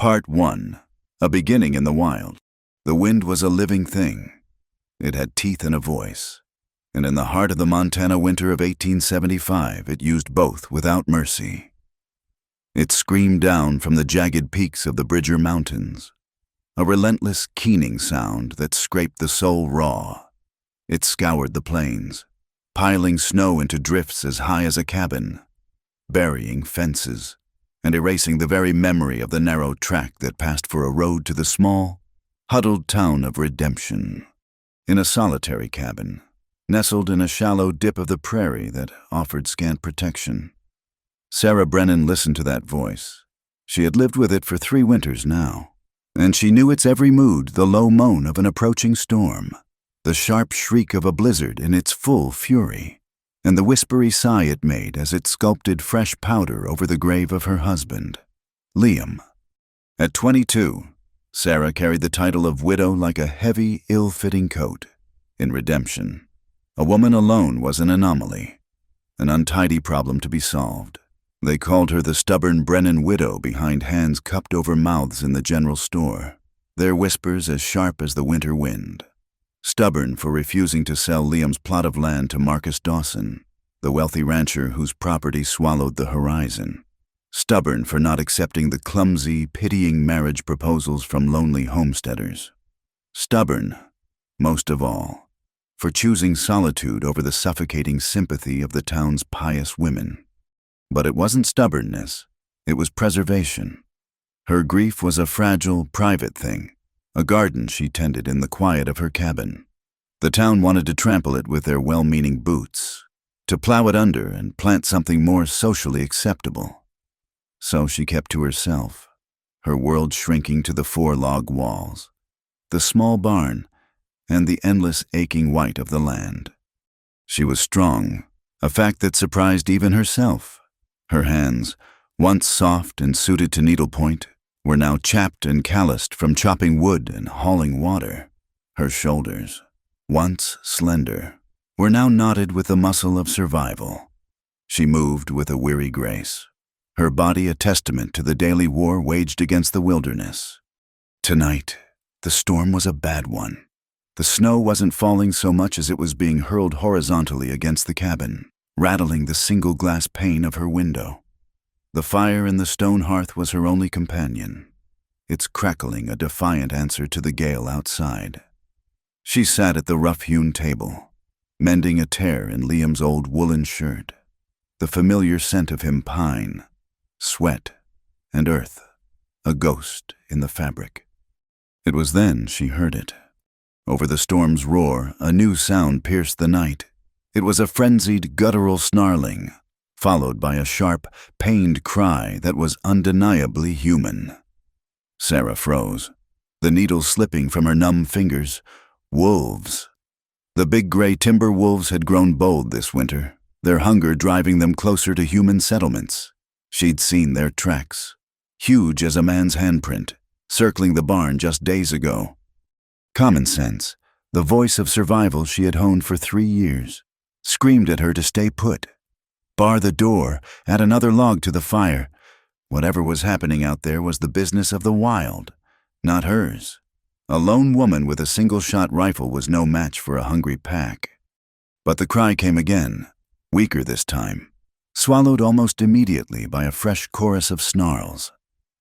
Part 1. A Beginning in the Wild. The wind was a living thing. It had teeth and a voice. And in the heart of the Montana winter of 1875, it used both without mercy. It screamed down from the jagged peaks of the Bridger Mountains, a relentless keening sound that scraped the soul raw. It scoured the plains, piling snow into drifts as high as a cabin, burying fences, and erasing the very memory of the narrow track that passed for a road to the small, huddled town of Redemption. In a solitary cabin, nestled in a shallow dip of the prairie that offered scant protection, Sarah Brennan listened to that voice. She had lived with it for 3 winters now, and she knew its every mood: the low moan of an approaching storm, the sharp shriek of a blizzard in its full fury, and the whispery sigh it made as it sculpted fresh powder over the grave of her husband, Liam. At 22, Sarah carried the title of widow like a heavy, ill-fitting coat. In Redemption, a woman alone was an anomaly, an untidy problem to be solved. They called her the stubborn Brennan widow behind hands cupped over mouths in the general store, their whispers as sharp as the winter wind. Stubborn for refusing to sell Liam's plot of land to Marcus Dawson, the wealthy rancher whose property swallowed the horizon. Stubborn for not accepting the clumsy, pitying marriage proposals from lonely homesteaders. Stubborn, most of all, for choosing solitude over the suffocating sympathy of the town's pious women. But it wasn't stubbornness, it was preservation. Her grief was a fragile, private thing, a garden she tended in the quiet of her cabin. The town wanted to trample it with their well-meaning boots, to plow it under and plant something more socially acceptable. So she kept to herself, her world shrinking to the 4 log walls, the small barn, and the endless aching white of the land. She was strong, a fact that surprised even herself. Her hands, once soft and suited to needlepoint, were now chapped and calloused from chopping wood and hauling water. Her shoulders, once slender, were now knotted with the muscle of survival. She moved with a weary grace, her body a testament to the daily war waged against the wilderness. Tonight, the storm was a bad one. The snow wasn't falling so much as it was being hurled horizontally against the cabin, rattling the single glass pane of her window. The fire in the stone hearth was her only companion, its crackling a defiant answer to the gale outside. She sat at the rough-hewn table, mending a tear in Liam's old woolen shirt, the familiar scent of him pine, sweat, and earth, a ghost in the fabric. It was then she heard it. Over the storm's roar, a new sound pierced the night. It was a frenzied, guttural snarling, followed by a sharp, pained cry that was undeniably human. Sarah froze, the needle slipping from her numb fingers. Wolves. The big gray timber wolves had grown bold this winter, their hunger driving them closer to human settlements. She'd seen their tracks, huge as a man's handprint, circling the barn just days ago. Common sense, the voice of survival she had honed for 3 years, screamed at her to stay put. Bar the door, add another log to the fire. Whatever was happening out there was the business of the wild, not hers. A lone woman with a single-shot rifle was no match for a hungry pack. But the cry came again, weaker this time, swallowed almost immediately by a fresh chorus of snarls.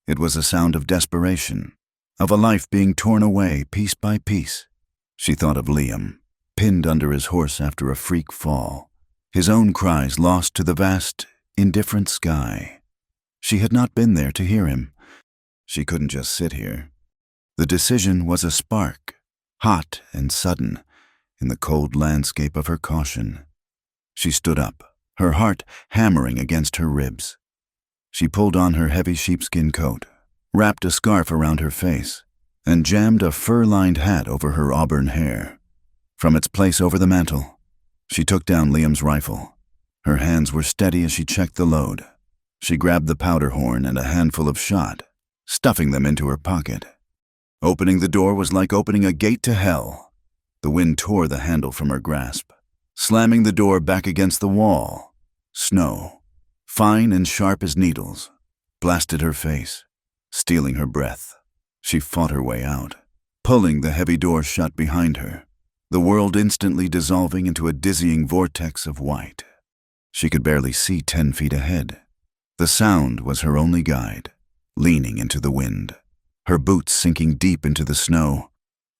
It was a sound of desperation, of a life being torn away piece by piece. She thought of Liam, pinned under his horse after a freak fall, his own cries lost to the vast, indifferent sky. She had not been there to hear him. She couldn't just sit here. The decision was a spark, hot and sudden, in the cold landscape of her caution. She stood up, her heart hammering against her ribs. She pulled on her heavy sheepskin coat, wrapped a scarf around her face, and jammed a fur-lined hat over her auburn hair. From its place over the mantel, she took down Liam's rifle. Her hands were steady as she checked the load. She grabbed the powder horn and a handful of shot, stuffing them into her pocket. Opening the door was like opening a gate to hell. The wind tore the handle from her grasp, slamming the door back against the wall. Snow, fine and sharp as needles, blasted her face. Stealing her breath, she fought her way out, pulling the heavy door shut behind her, the world instantly dissolving into a dizzying vortex of white. She could barely see 10 feet ahead. The sound was her only guide, leaning into the wind, her boots sinking deep into the snow.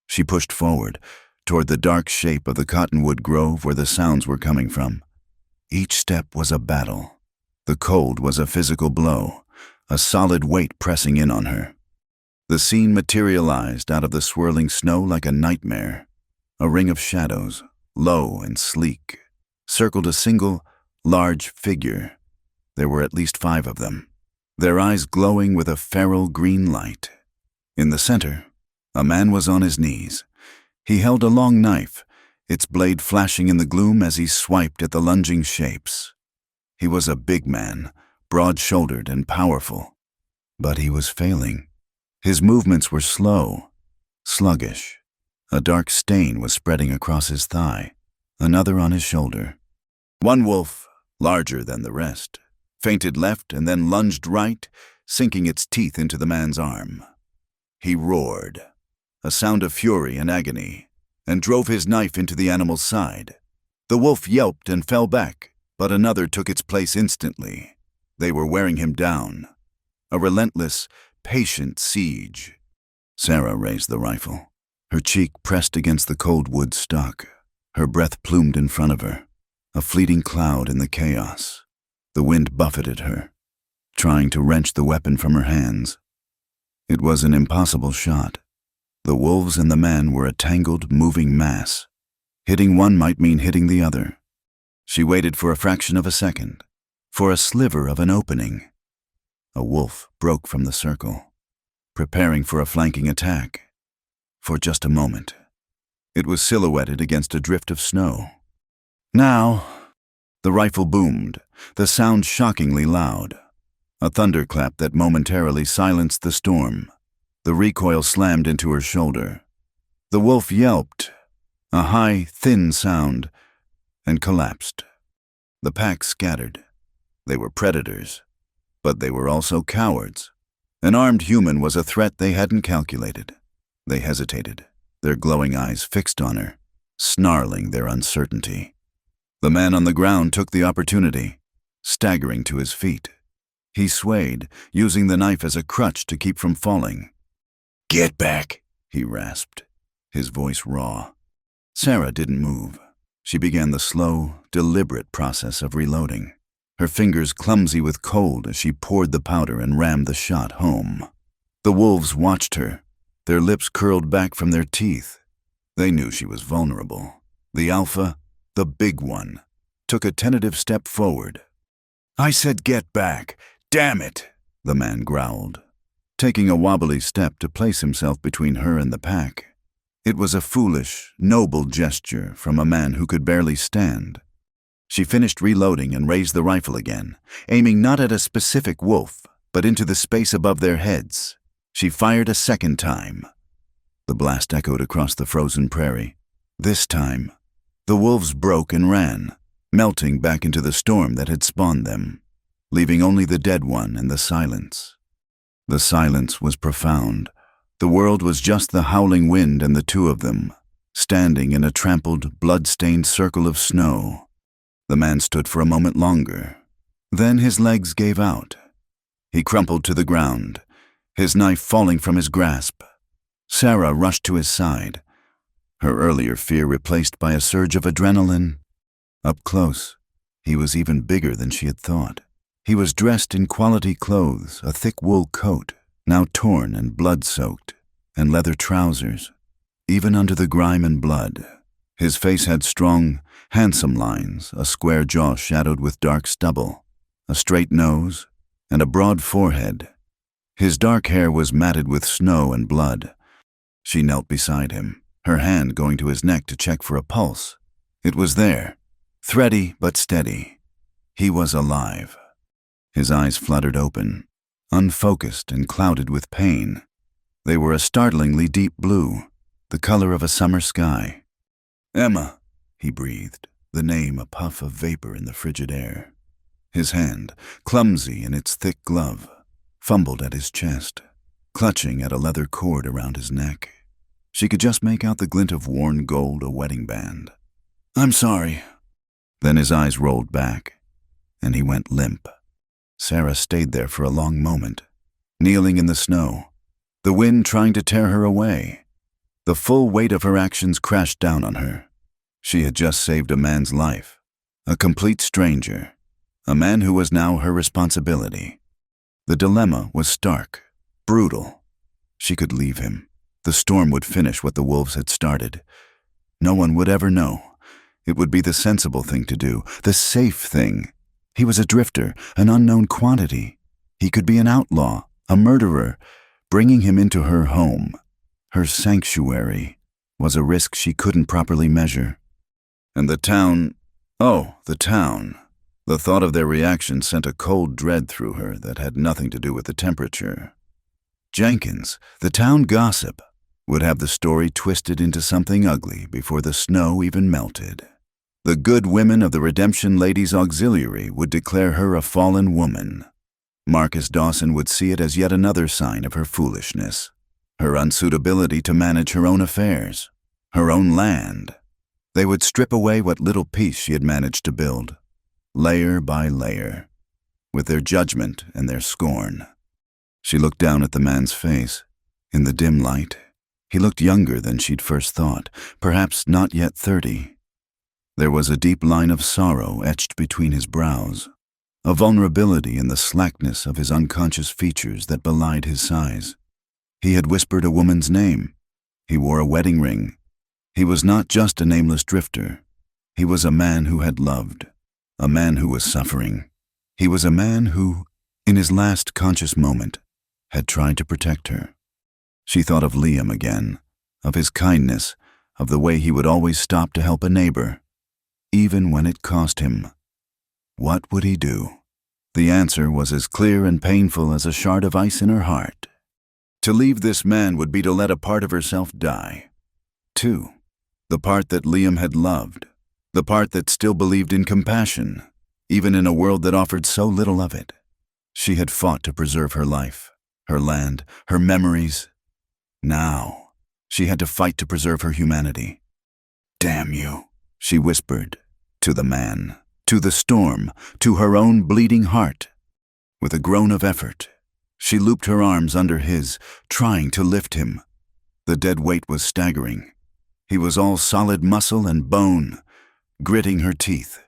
She pushed forward, toward the dark shape of the cottonwood grove where the sounds were coming from. Each step was a battle. The cold was a physical blow, a solid weight pressing in on her. The scene materialized out of the swirling snow like a nightmare. A ring of shadows, low and sleek, circled a single, large figure. There were at least 5 of them, their eyes glowing with a feral green light. In the center, a man was on his knees. He held a long knife, its blade flashing in the gloom as he swiped at the lunging shapes. He was a big man, broad-shouldered and powerful. But he was failing. His movements were slow, sluggish. A dark stain was spreading across his thigh, another on his shoulder. One wolf, larger than the rest, feinted left and then lunged right, sinking its teeth into the man's arm. He roared, a sound of fury and agony, and drove his knife into the animal's side. The wolf yelped and fell back, but another took its place instantly. They were wearing him down. A relentless, patient siege. Sarah raised the rifle, her cheek pressed against the cold wood stock, her breath plumed in front of her, a fleeting cloud in the chaos. The wind buffeted her, trying to wrench the weapon from her hands. It was an impossible shot. The wolves and the man were a tangled, moving mass. Hitting one might mean hitting the other. She waited for a fraction of a second, for a sliver of an opening. A wolf broke from the circle, preparing for a flanking attack. For just a moment, it was silhouetted against a drift of snow. Now, the rifle boomed, the sound shockingly loud. A thunderclap that momentarily silenced the storm. The recoil slammed into her shoulder. The wolf yelped, a high, thin sound, and collapsed. The pack scattered. They were predators, but they were also cowards. An armed human was a threat they hadn't calculated. They hesitated, their glowing eyes fixed on her, snarling their uncertainty. The man on the ground took the opportunity, staggering to his feet. He swayed, using the knife as a crutch to keep from falling. "Get back," he rasped, his voice raw. Sarah didn't move. She began the slow, deliberate process of reloading, her fingers clumsy with cold as she poured the powder and rammed the shot home. The wolves watched her, their lips curled back from their teeth. They knew she was vulnerable. The alpha, the big one, took a tentative step forward. "I said get back, damn it," the man growled, taking a wobbly step to place himself between her and the pack. It was a foolish, noble gesture from a man who could barely stand. She finished reloading and raised the rifle again, aiming not at a specific wolf, but into the space above their heads. She fired a second time. The blast echoed across the frozen prairie. This time, the wolves broke and ran, melting back into the storm that had spawned them, leaving only the dead one and the silence. The silence was profound. The world was just the howling wind and the two of them, standing in a trampled, blood-stained circle of snow. The man stood for a moment longer. Then his legs gave out. He crumpled to the ground, his knife falling from his grasp. Sarah rushed to his side, her earlier fear replaced by a surge of adrenaline. Up close, he was even bigger than she had thought. He was dressed in quality clothes, a thick wool coat, now torn and blood-soaked, and leather trousers, even under the grime and blood. His face had strong, handsome lines, a square jaw shadowed with dark stubble, a straight nose, and a broad forehead. His dark hair was matted with snow and blood. She knelt beside him, her hand going to his neck to check for a pulse. It was there, thready but steady. He was alive. His eyes fluttered open, unfocused and clouded with pain. They were a startlingly deep blue, the color of a summer sky. "Emma," he breathed, the name a puff of vapor in the frigid air. His hand, clumsy in its thick glove, fumbled at his chest. clutching at a leather cord around his neck. She could just make out the glint of worn gold, a wedding band. "I'm sorry." Then his eyes rolled back, and he went limp. Sarah stayed there for a long moment, kneeling in the snow, the wind trying to tear her away. The full weight of her actions crashed down on her. She had just saved a man's life, a complete stranger, a man who was now her responsibility. The dilemma was stark, brutal. She could leave him. The storm would finish what the wolves had started. No one would ever know. It would be the sensible thing to do, the safe thing. He was a drifter, an unknown quantity. He could be an outlaw, a murderer. Bringing him into her home, her sanctuary, was a risk she couldn't properly measure. And the town, the town. The thought of their reaction sent a cold dread through her that had nothing to do with the temperature. Jenkins, the town gossip, would have the story twisted into something ugly before the snow even melted. The good women of the Redemption Ladies' Auxiliary would declare her a fallen woman. Marcus Dawson would see it as yet another sign of her foolishness, her unsuitability to manage her own affairs, her own land. They would strip away what little peace she had managed to build, layer by layer, with their judgment and their scorn. She looked down at the man's face. In the dim light, he looked younger than she'd first thought, perhaps not yet 30. There was a deep line of sorrow etched between his brows, a vulnerability in the slackness of his unconscious features that belied his size. He had whispered a woman's name. He wore a wedding ring. He was not just a nameless drifter. He was a man who had loved, a man who was suffering. He was a man who, in his last conscious moment, had tried to protect her. She thought of Liam again, of his kindness, of the way he would always stop to help a neighbor, even when it cost him. What would he do? The answer was as clear and painful as a shard of ice in her heart. To leave this man would be to let a part of herself die. 2. The part that Liam had loved, the part that still believed in compassion, even in a world that offered so little of it. She had fought to preserve her life, her land, her memories. Now, she had to fight to preserve her humanity. "Damn you," she whispered, to the man, to the storm, to her own bleeding heart. With a groan of effort, she looped her arms under his, trying to lift him. The dead weight was staggering. He was all solid muscle and bone. Gritting her teeth,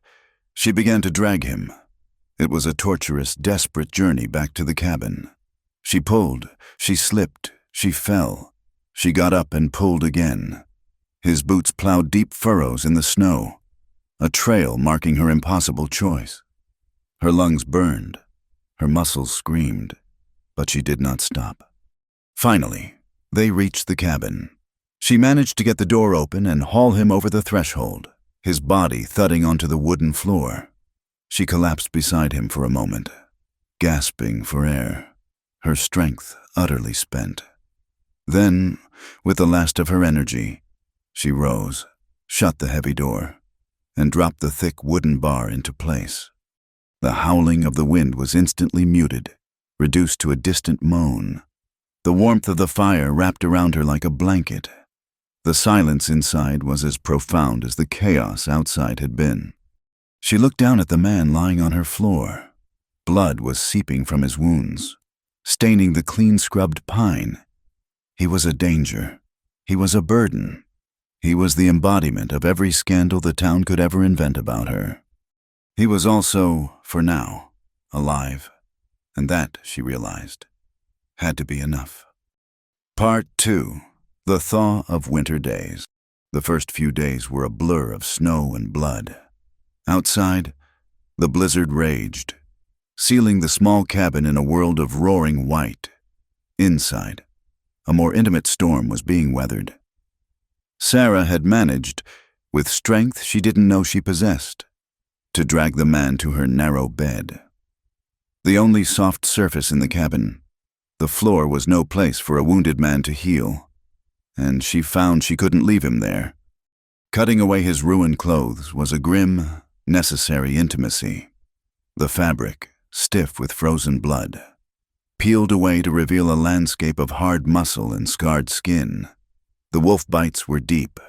she began to drag him. It was a torturous, desperate journey back to the cabin. She pulled, she slipped, she fell. She got up and pulled again. His boots plowed deep furrows in the snow, a trail marking her impossible choice. Her lungs burned, her muscles screamed, but she did not stop. Finally, they reached the cabin. She managed to get the door open and haul him over the threshold, his body thudding onto the wooden floor. She collapsed beside him for a moment, gasping for air, her strength utterly spent. Then, with the last of her energy, she rose, shut the heavy door, and dropped the thick wooden bar into place. The howling of the wind was instantly muted, reduced to a distant moan. The warmth of the fire wrapped around her like a blanket. The silence inside was as profound as the chaos outside had been. She looked down at the man lying on her floor. Blood was seeping from his wounds, staining the clean-scrubbed pine. He was a danger. He was a burden. He was the embodiment of every scandal the town could ever invent about her. He was also, for now, alive, and that, she realized, had to be enough. Part 2. The Thaw of Winter Days. The first few days were a blur of snow and blood. Outside, the blizzard raged, sealing the small cabin in a world of roaring white. Inside, a more intimate storm was being weathered. Sarah had managed, with strength she didn't know she possessed, to drag the man to her narrow bed. The only soft surface in the cabin, the floor was no place for a wounded man to heal, and she found she couldn't leave him there. Cutting away his ruined clothes was a grim, necessary intimacy. The fabric, stiff with frozen blood. peeled away to reveal a landscape of hard muscle and scarred skin. The wolf bites were deep,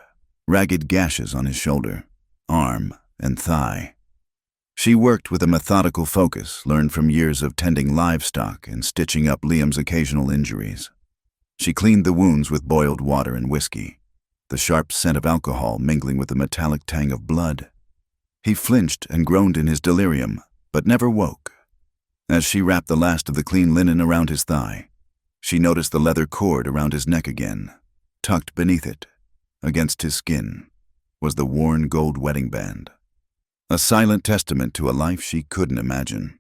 ragged gashes on his shoulder, arm, and thigh. She worked with a methodical focus learned from years of tending livestock and stitching up Liam's occasional injuries. She cleaned the wounds with boiled water and whiskey, the sharp scent of alcohol mingling with the metallic tang of blood. He flinched and groaned in his delirium, but never woke. As she wrapped the last of the clean linen around his thigh, she noticed the leather cord around his neck again. Tucked beneath it, against his skin, was the worn gold wedding band, a silent testament to a life she couldn't imagine.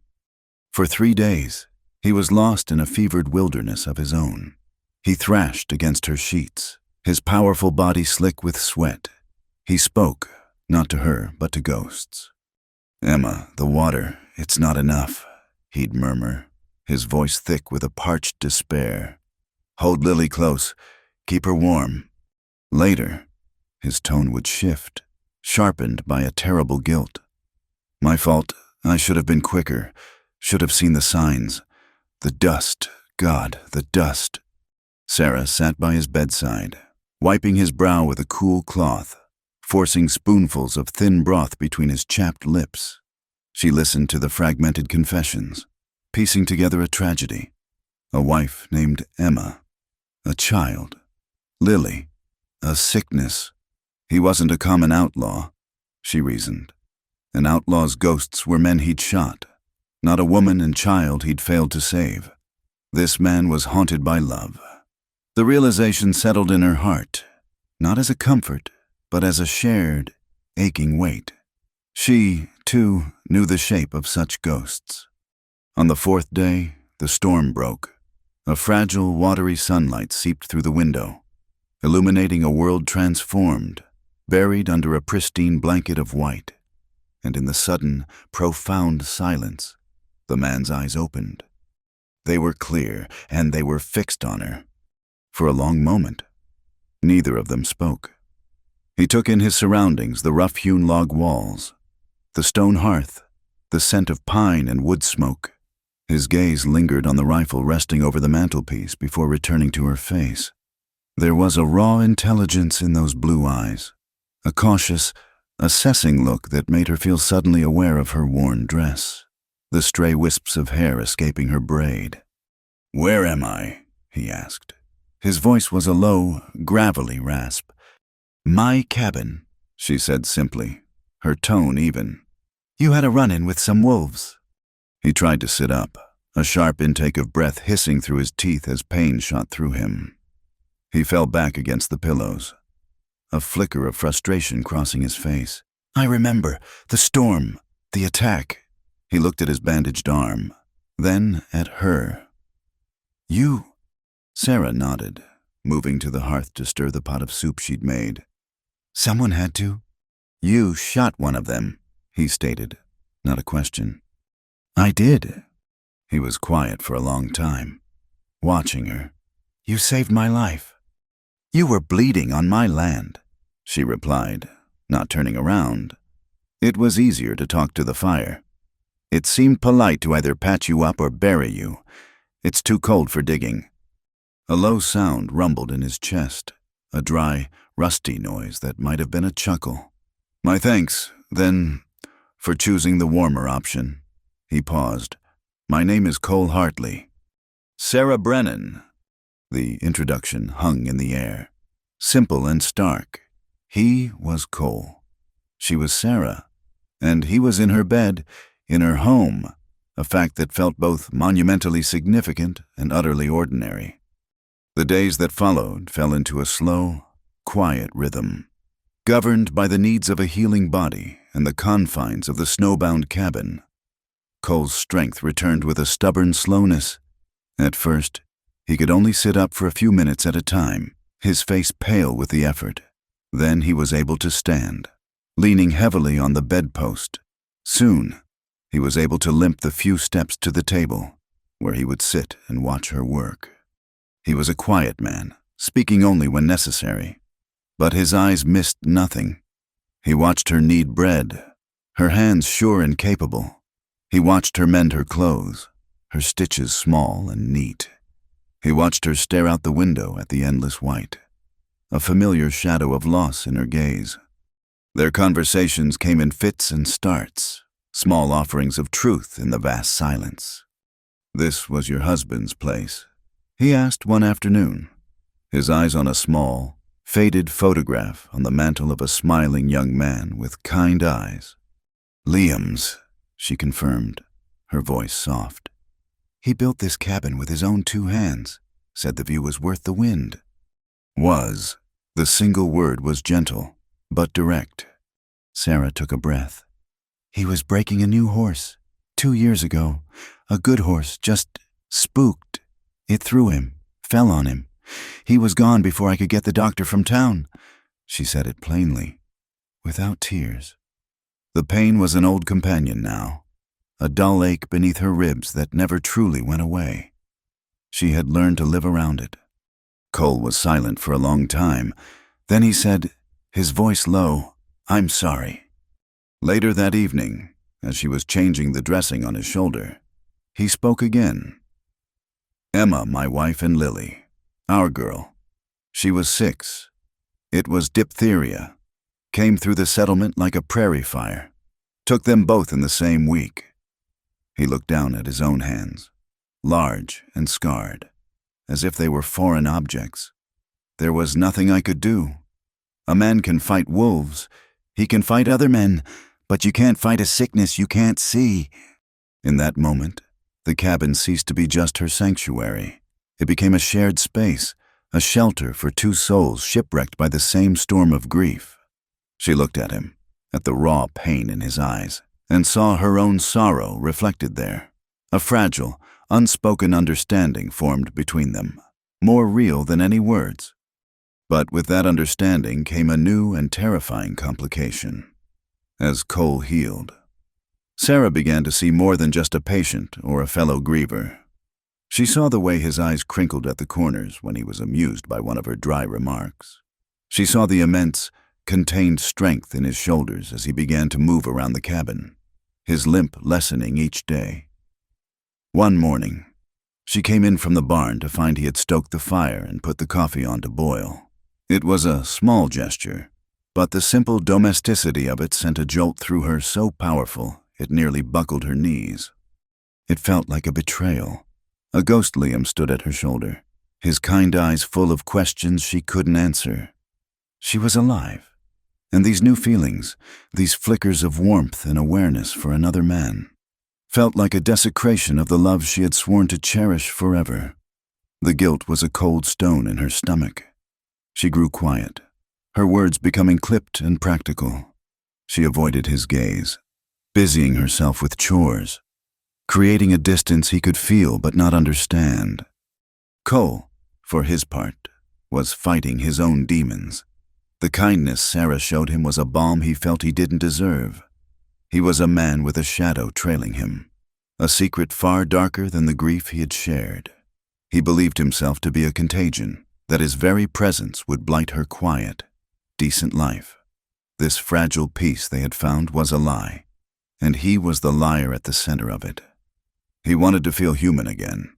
For 3 days, he was lost in a fevered wilderness of his own. He thrashed against her sheets, his powerful body slick with sweat. He spoke, not to her, but to ghosts. "Emma, the water, it's not enough," he'd murmur, his voice thick with a parched despair. "Hold Lily close. Keep her warm." Later, his tone would shift, sharpened by a terrible guilt. "My fault. I should have been quicker, should have seen the signs. The dust, God, the dust." Sarah sat by his bedside, wiping his brow with a cool cloth, forcing spoonfuls of thin broth between his chapped lips. She listened to the fragmented confessions, piecing together a tragedy. A wife named Emma, a child, Lily, a sickness. He wasn't a common outlaw, she reasoned. An outlaw's ghosts were men he'd shot, not a woman and child he'd failed to save. This man was haunted by love. The realization settled in her heart, not as a comfort, but as a shared, aching weight. She, too, knew the shape of such ghosts. On the 4th day, the storm broke. A fragile, watery sunlight seeped through the window, illuminating a world transformed, buried under a pristine blanket of white. And in the sudden, profound silence, the man's eyes opened. They were clear, and they were fixed on her. For a long moment, neither of them spoke. He took in his surroundings, the rough-hewn log walls, the stone hearth, the scent of pine and wood smoke. His gaze lingered on the rifle resting over the mantelpiece before returning to her face. There was a raw intelligence in those blue eyes, a cautious, assessing look that made her feel suddenly aware of her worn dress, the stray wisps of hair escaping her braid. "Where am I?" he asked. His voice was a low, gravelly rasp. "My cabin," she said simply, her tone even. "You had a run-in with some wolves." He tried to sit up, a sharp intake of breath hissing through his teeth as pain shot through him. He fell back against the pillows, a flicker of frustration crossing his face. "I remember. The storm. The attack." He looked at his bandaged arm, then at her. "You—" Sarah nodded, moving to the hearth to stir the pot of soup she'd made. "Someone had to." "You shot one of them," he stated, not a question. "I did." He was quiet for a long time, watching her. "You saved my life." "You were bleeding on my land," she replied, not turning around. It was easier to talk to the fire. "It seemed polite to either patch you up or bury you. It's too cold for digging." A low sound rumbled in his chest, a dry, rusty noise that might have been a chuckle. "My thanks, then, for choosing the warmer option." He paused. "My name is Cole Hartley." "Sarah Brennan." The introduction hung in the air. Simple and stark. He was Cole. She was Sarah. And he was in her bed, in her home, a fact that felt both monumentally significant and utterly ordinary. The days that followed fell into a slow, quiet rhythm, governed by the needs of a healing body and the confines of the snowbound cabin. Cole's strength returned with a stubborn slowness. At first, he could only sit up for a few minutes at a time, his face pale with the effort. Then he was able to stand, leaning heavily on the bedpost. Soon, he was able to limp the few steps to the table, where he would sit and watch her work. He was a quiet man, speaking only when necessary. But his eyes missed nothing. He watched her knead bread, her hands sure and capable. He watched her mend her clothes, her stitches small and neat. He watched her stare out the window at the endless white, a familiar shadow of loss in her gaze. Their conversations came in fits and starts, small offerings of truth in the vast silence. "This was your husband's place?" he asked one afternoon, his eyes on a small, faded photograph on the mantel of a smiling young man with kind eyes. "Liam's," she confirmed, her voice soft. "He built this cabin with his own 2 hands, said the view was worth the wind." Was. The single word was gentle, but direct. Sarah took a breath. "He was breaking a new horse, 2 years ago. A good horse, just spooked. It threw him, fell on him. He was gone before I could get the doctor from town." She said it plainly, without tears. The pain was an old companion now, a dull ache beneath her ribs that never truly went away. She had learned to live around it. Cole was silent for a long time. Then he said, his voice low, "I'm sorry." Later that evening, as she was changing the dressing on his shoulder, he spoke again. "Emma, my wife, and Lily, our girl. She was 6. It was diphtheria. Came through the settlement like a prairie fire. Took them both in the same week." He looked down at his own hands, large and scarred, as if they were foreign objects. "There was nothing I could do. A man can fight wolves. He can fight other men, but you can't fight a sickness you can't see." In that moment, the cabin ceased to be just her sanctuary. It became a shared space, a shelter for 2 souls shipwrecked by the same storm of grief. She looked at him, at the raw pain in his eyes, and saw her own sorrow reflected there. A fragile, unspoken understanding formed between them, more real than any words. But with that understanding came a new and terrifying complication. As Cole healed, Sarah began to see more than just a patient or a fellow griever. She saw the way his eyes crinkled at the corners when he was amused by one of her dry remarks. She saw the immense, contained strength in his shoulders as he began to move around the cabin, his limp lessening each day. One morning, she came in from the barn to find he had stoked the fire and put the coffee on to boil. It was a small gesture, but the simple domesticity of it sent a jolt through her so powerful it nearly buckled her knees. It felt like a betrayal. A ghost Liam stood at her shoulder, his kind eyes full of questions she couldn't answer. She was alive, and these new feelings, these flickers of warmth and awareness for another man, felt like a desecration of the love she had sworn to cherish forever. The guilt was a cold stone in her stomach. She grew quiet, her words becoming clipped and practical. She avoided his gaze, busying herself with chores, creating a distance he could feel but not understand. Cole, for his part, was fighting his own demons. The kindness Sarah showed him was a balm he felt he didn't deserve. He was a man with a shadow trailing him, a secret far darker than the grief he had shared. He believed himself to be a contagion, that his very presence would blight her quiet, decent life. This fragile peace they had found was a lie, and he was the liar at the center of it. He wanted to feel human again,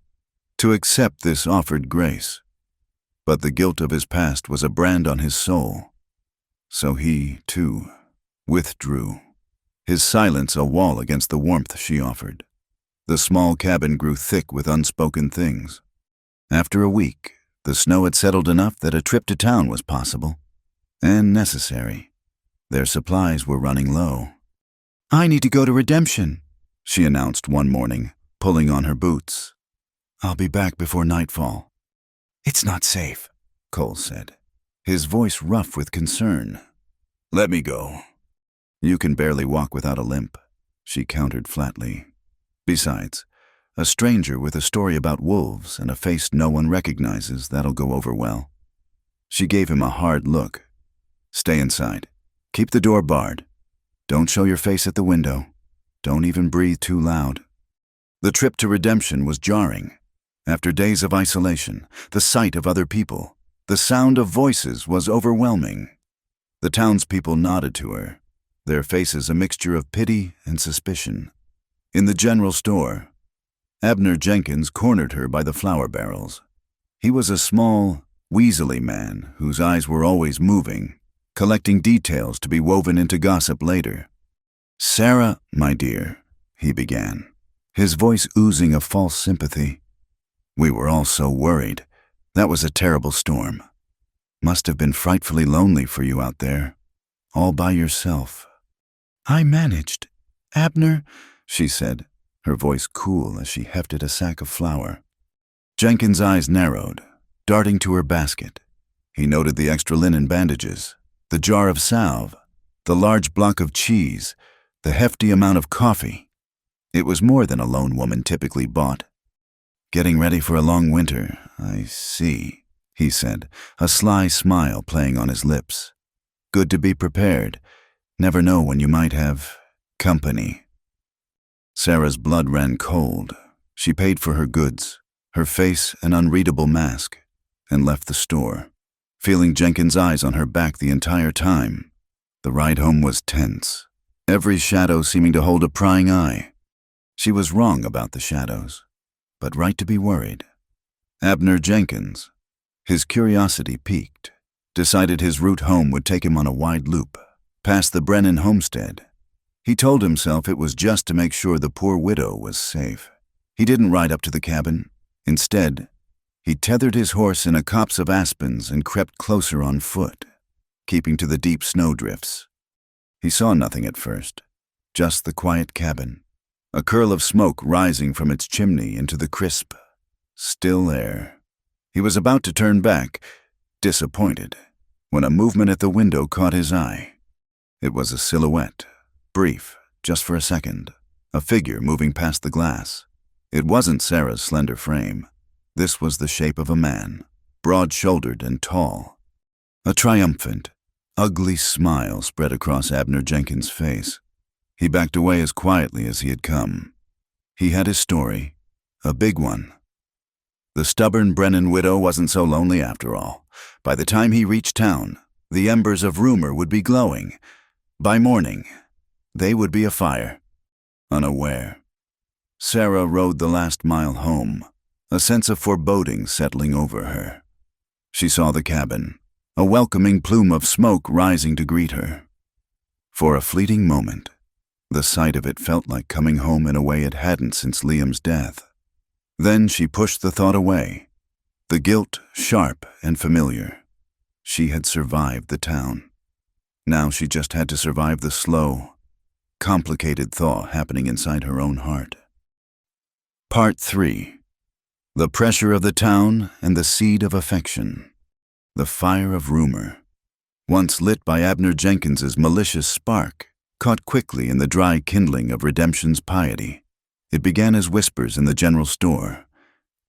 to accept this offered grace. But the guilt of his past was a brand on his soul. So he, too, withdrew, his silence a wall against the warmth she offered. The small cabin grew thick with unspoken things. After a week, the snow had settled enough that a trip to town was possible and necessary. Their supplies were running low. "I need to go to Redemption," she announced one morning, pulling on her boots. "I'll be back before nightfall." "It's not safe," Cole said, his voice rough with concern. "Let me go." "You can barely walk without a limp," she countered flatly. "Besides, a stranger with a story about wolves and a face no one recognizes, that'll go over well." She gave him a hard look. "Stay inside. Keep the door barred. Don't show your face at the window. Don't even breathe too loud." The trip to Redemption was jarring. After days of isolation, the sight of other people, the sound of voices was overwhelming. The townspeople nodded to her, their faces a mixture of pity and suspicion. In the general store, Abner Jenkins cornered her by the flour barrels. He was a small, weaselly man whose eyes were always moving, collecting details to be woven into gossip later. "Sarah, my dear," he began, his voice oozing a false sympathy. "We were all so worried. That was a terrible storm. Must have been frightfully lonely for you out there, all by yourself." "I managed. Abner," she said, her voice cool as she hefted a sack of flour. Jenkins' eyes narrowed, darting to her basket. He noted the extra linen bandages, the jar of salve, the large block of cheese, the hefty amount of coffee. It was more than a lone woman typically bought. "Getting ready for a long winter, I see," he said, a sly smile playing on his lips. "Good to be prepared. Never know when you might have company." Sarah's blood ran cold. She paid for her goods, her face an unreadable mask, and left the store, feeling Jenkins' eyes on her back the entire time. The ride home was tense, every shadow seeming to hold a prying eye. She was wrong about the shadows, but right to be worried. Abner Jenkins, his curiosity piqued, decided his route home would take him on a wide loop, past the Brennan homestead. He told himself it was just to make sure the poor widow was safe. He didn't ride up to the cabin. Instead, he tethered his horse in a copse of aspens and crept closer on foot, keeping to the deep snowdrifts. He saw nothing at first, just the quiet cabin, a curl of smoke rising from its chimney into the crisp, still air. He was about to turn back, disappointed, when a movement at the window caught his eye. It was a silhouette, brief, just for a second, a figure moving past the glass. It wasn't Sarah's slender frame. This was the shape of a man, broad-shouldered and tall. A triumphant, ugly smile spread across Abner Jenkins' face. He backed away as quietly as he had come. He had his story, a big one. The stubborn Brennan widow wasn't so lonely after all. By the time he reached town, the embers of rumor would be glowing. By morning, they would be afire. Unaware, Sarah rode the last mile home, a sense of foreboding settling over her. She saw the cabin, a welcoming plume of smoke rising to greet her. For a fleeting moment, the sight of it felt like coming home in a way it hadn't since Liam's death. Then she pushed the thought away, the guilt sharp and familiar. She had survived the town. Now she just had to survive the slow, complicated thaw happening inside her own heart. Part 3. The pressure of the town and the seed of affection. The fire of rumor, once lit by Abner Jenkins's malicious spark, caught quickly in the dry kindling of redemption's piety. It began as whispers in the general store,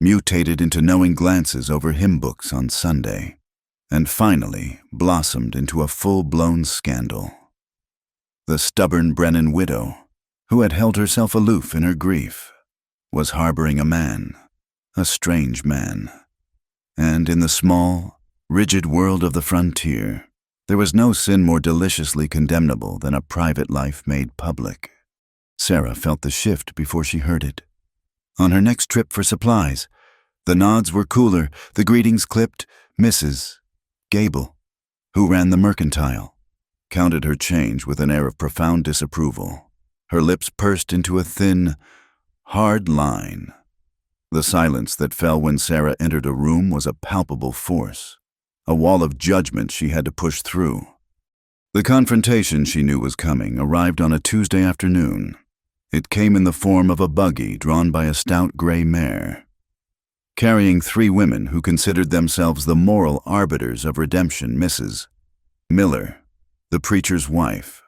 mutated into knowing glances over hymn books on Sunday, and finally blossomed into a full-blown scandal. The stubborn Brennan widow, who had held herself aloof in her grief, was harboring a man, a strange man. And in the small, rigid world of the frontier, there was no sin more deliciously condemnable than a private life made public. Sarah felt the shift before she heard it. On her next trip for supplies, the nods were cooler, the greetings clipped. Mrs. Gable, who ran the mercantile, counted her change with an air of profound disapproval. Her lips pursed into a thin, hard line. The silence that fell when Sarah entered a room was a palpable force, a wall of judgment she had to push through. The confrontation she knew was coming arrived on a Tuesday afternoon. It came in the form of a buggy drawn by a stout gray mare, carrying 3 women who considered themselves the moral arbiters of redemption. Mrs. Miller, the preacher's wife,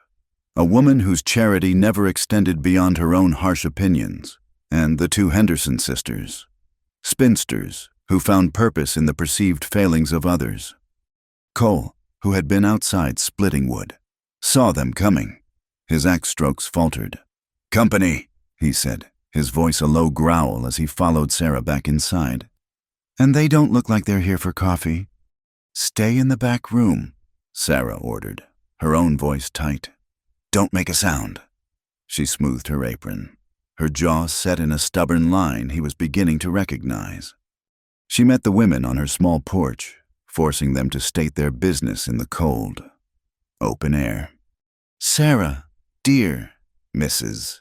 a woman whose charity never extended beyond her own harsh opinions, and the 2 Henderson sisters, spinsters who found purpose in the perceived failings of others. Cole, who had been outside splitting wood, saw them coming. His axe strokes faltered. "Company," he said, his voice a low growl as he followed Sarah back inside. "And they don't look like they're here for coffee." "Stay in the back room," Sarah ordered, her own voice tight. "Don't make a sound." She smoothed her apron. her jaw set in a stubborn line he was beginning to recognize. She met the women on her small porch, forcing them to state their business in the cold, open air. "Sarah, dear," Mrs.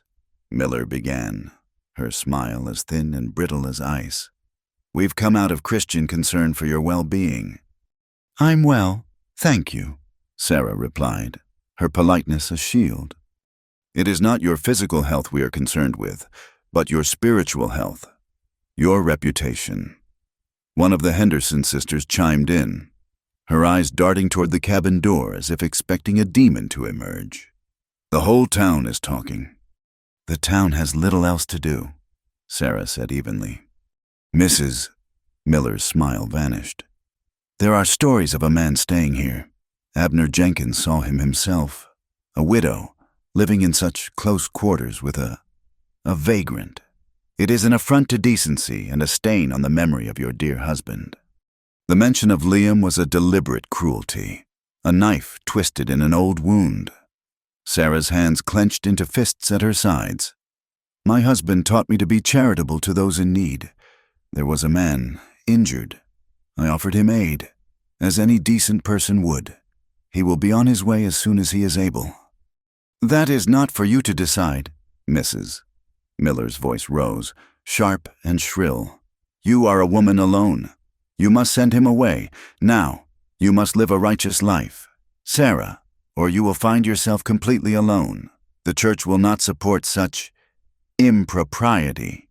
Miller began, her smile as thin and brittle as ice. "We've come out of Christian concern for your well-being." "I'm well, thank you," Sarah replied, her politeness a shield. "It is not your physical health we are concerned with, but your spiritual health, your reputation." One of the Henderson sisters chimed in, her eyes darting toward the cabin door as if expecting a demon to emerge. "The whole town is talking." "The town has little else to do," Sarah said evenly. Mrs. Miller's smile vanished. "There are stories of a man staying here. Abner Jenkins saw him himself, a widow, living in such close quarters with a vagrant. It is an affront to decency and a stain on the memory of your dear husband." The mention of Liam was a deliberate cruelty, a knife twisted in an old wound. Sarah's hands clenched into fists at her sides. "My husband taught me to be charitable to those in need. There was a man, injured. I offered him aid, as any decent person would. He will be on his way as soon as he is able." "That is not for you to decide," Mrs. Miller's voice rose, sharp and shrill. "You are a woman alone. You must send him away. Now, you must live a righteous life, Sarah, or you will find yourself completely alone. The church will not support such impropriety.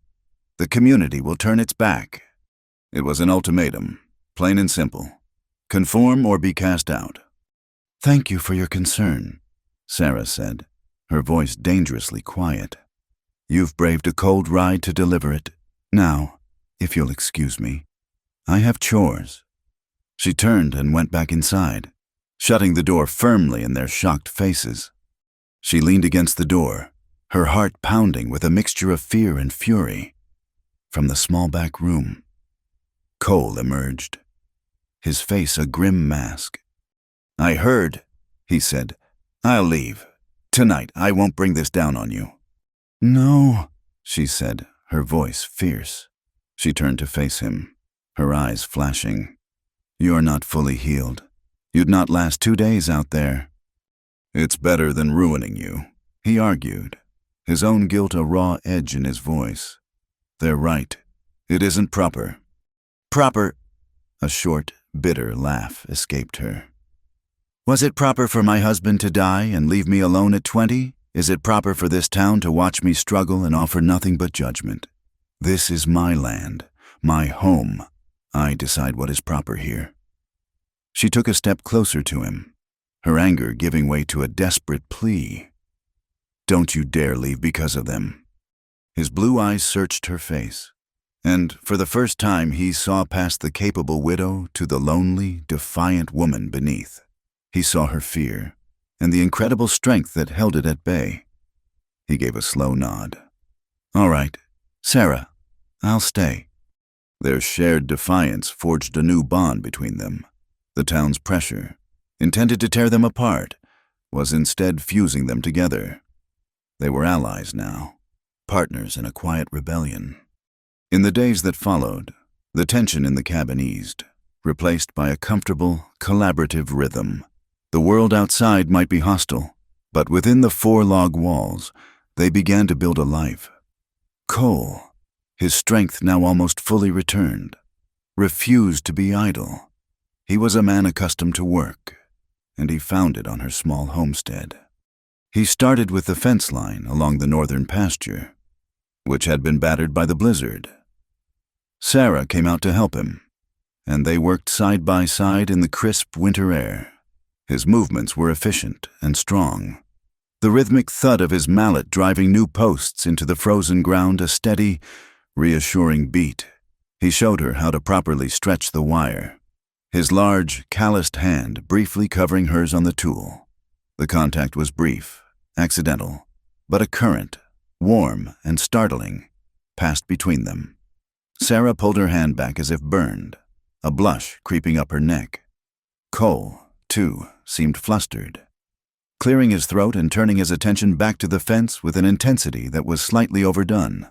The community will turn its back." It was an ultimatum, plain and simple. Conform or be cast out. "Thank you for your concern," Sarah said, her voice dangerously quiet. "You've braved a cold ride to deliver it. Now, if you'll excuse me, I have chores." She turned and went back inside, shutting the door firmly in their shocked faces. She leaned against the door, her heart pounding with a mixture of fear and fury. From the small back room, Cole emerged, his face a grim mask. "I heard," he said. "I'll leave. Tonight, I won't bring this down on you." "No," she said, her voice fierce. She turned to face him, her eyes flashing. "You're not fully healed. You'd not last 2 days out there." "It's better than ruining you," he argued, his own guilt a raw edge in his voice. "They're right. It isn't proper." "Proper?" A short, bitter laugh escaped her. "Was it proper for my husband to die and leave me alone at 20? Is it proper for this town to watch me struggle and offer nothing but judgment? This is my land, my home. I decide what is proper here." She took a step closer to him, her anger giving way to a desperate plea. "Don't you dare leave because of them." His blue eyes searched her face, and for the first time he saw past the capable widow to the lonely, defiant woman beneath. He saw her fear, and the incredible strength that held it at bay. He gave a slow nod. "All right, Sarah, I'll stay." Their shared defiance forged a new bond between them. The town's pressure, intended to tear them apart, was instead fusing them together. They were allies now, partners in a quiet rebellion. In the days that followed, the tension in the cabin eased, replaced by a comfortable, collaborative rhythm. The world outside might be hostile, but within the 4 log walls, they began to build a life. Cole, his strength now almost fully returned, refused to be idle. He was a man accustomed to work, and he found it on her small homestead. He started with the fence line along the northern pasture, which had been battered by the blizzard. Sarah came out to help him, and they worked side by side in the crisp winter air. His movements were efficient and strong, the rhythmic thud of his mallet driving new posts into the frozen ground a steady, reassuring beat. He showed her how to properly stretch the wire, his large, calloused hand briefly covering hers on the tool. The contact was brief, accidental, but a current, warm and startling, passed between them. Sarah pulled her hand back as if burned, a blush creeping up her neck. Cole, too, seemed flustered. clearing his throat and turning his attention back to the fence with an intensity that was slightly overdone.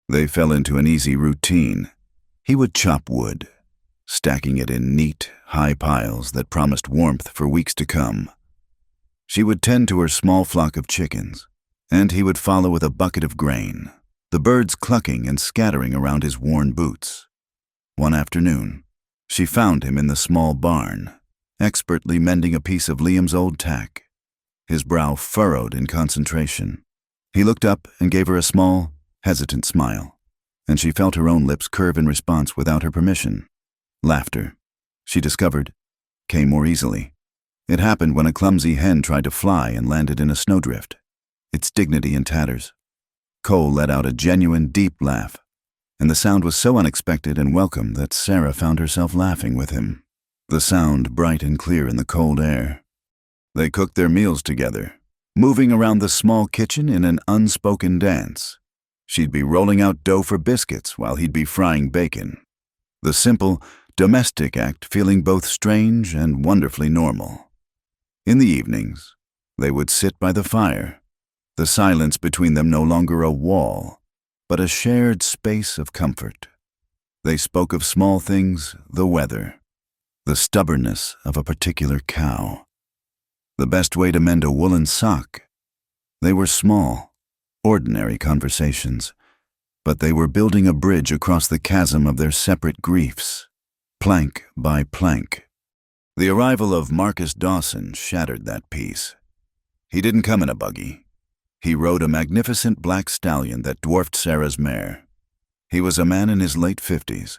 They fell into an easy routine. He would chop wood, stacking it in neat, high piles that promised warmth for weeks to come. She would tend to her small flock of chickens, and he would follow with a bucket of grain, the birds clucking and scattering around his worn boots. One afternoon, she found him in the small barn, expertly mending a piece of Liam's old tack, his brow furrowed in concentration. He looked up and gave her a small, hesitant smile, and she felt her own lips curve in response without her permission. Laughter, she discovered, came more easily. It happened when a clumsy hen tried to fly and landed in a snowdrift, its dignity in tatters. Cole let out a genuine, deep laugh, and the sound was so unexpected and welcome that Sarah found herself laughing with him, the sound bright and clear in the cold air. They cooked their meals together, moving around the small kitchen in an unspoken dance. She'd be rolling out dough for biscuits while he'd be frying bacon. The simple, domestic act feeling both strange and wonderfully normal. In the evenings, they would sit by the fire, the silence between them no longer a wall, but a shared space of comfort. They spoke of small things, the weather, the stubbornness of a particular cow, the best way to mend a woolen sock. They were small, ordinary conversations, but they were building a bridge across the chasm of their separate griefs, plank by plank. The arrival of Marcus Dawson shattered that peace. He didn't come in a buggy. He rode a magnificent black stallion that dwarfed Sarah's mare. He was a man in his late 50s,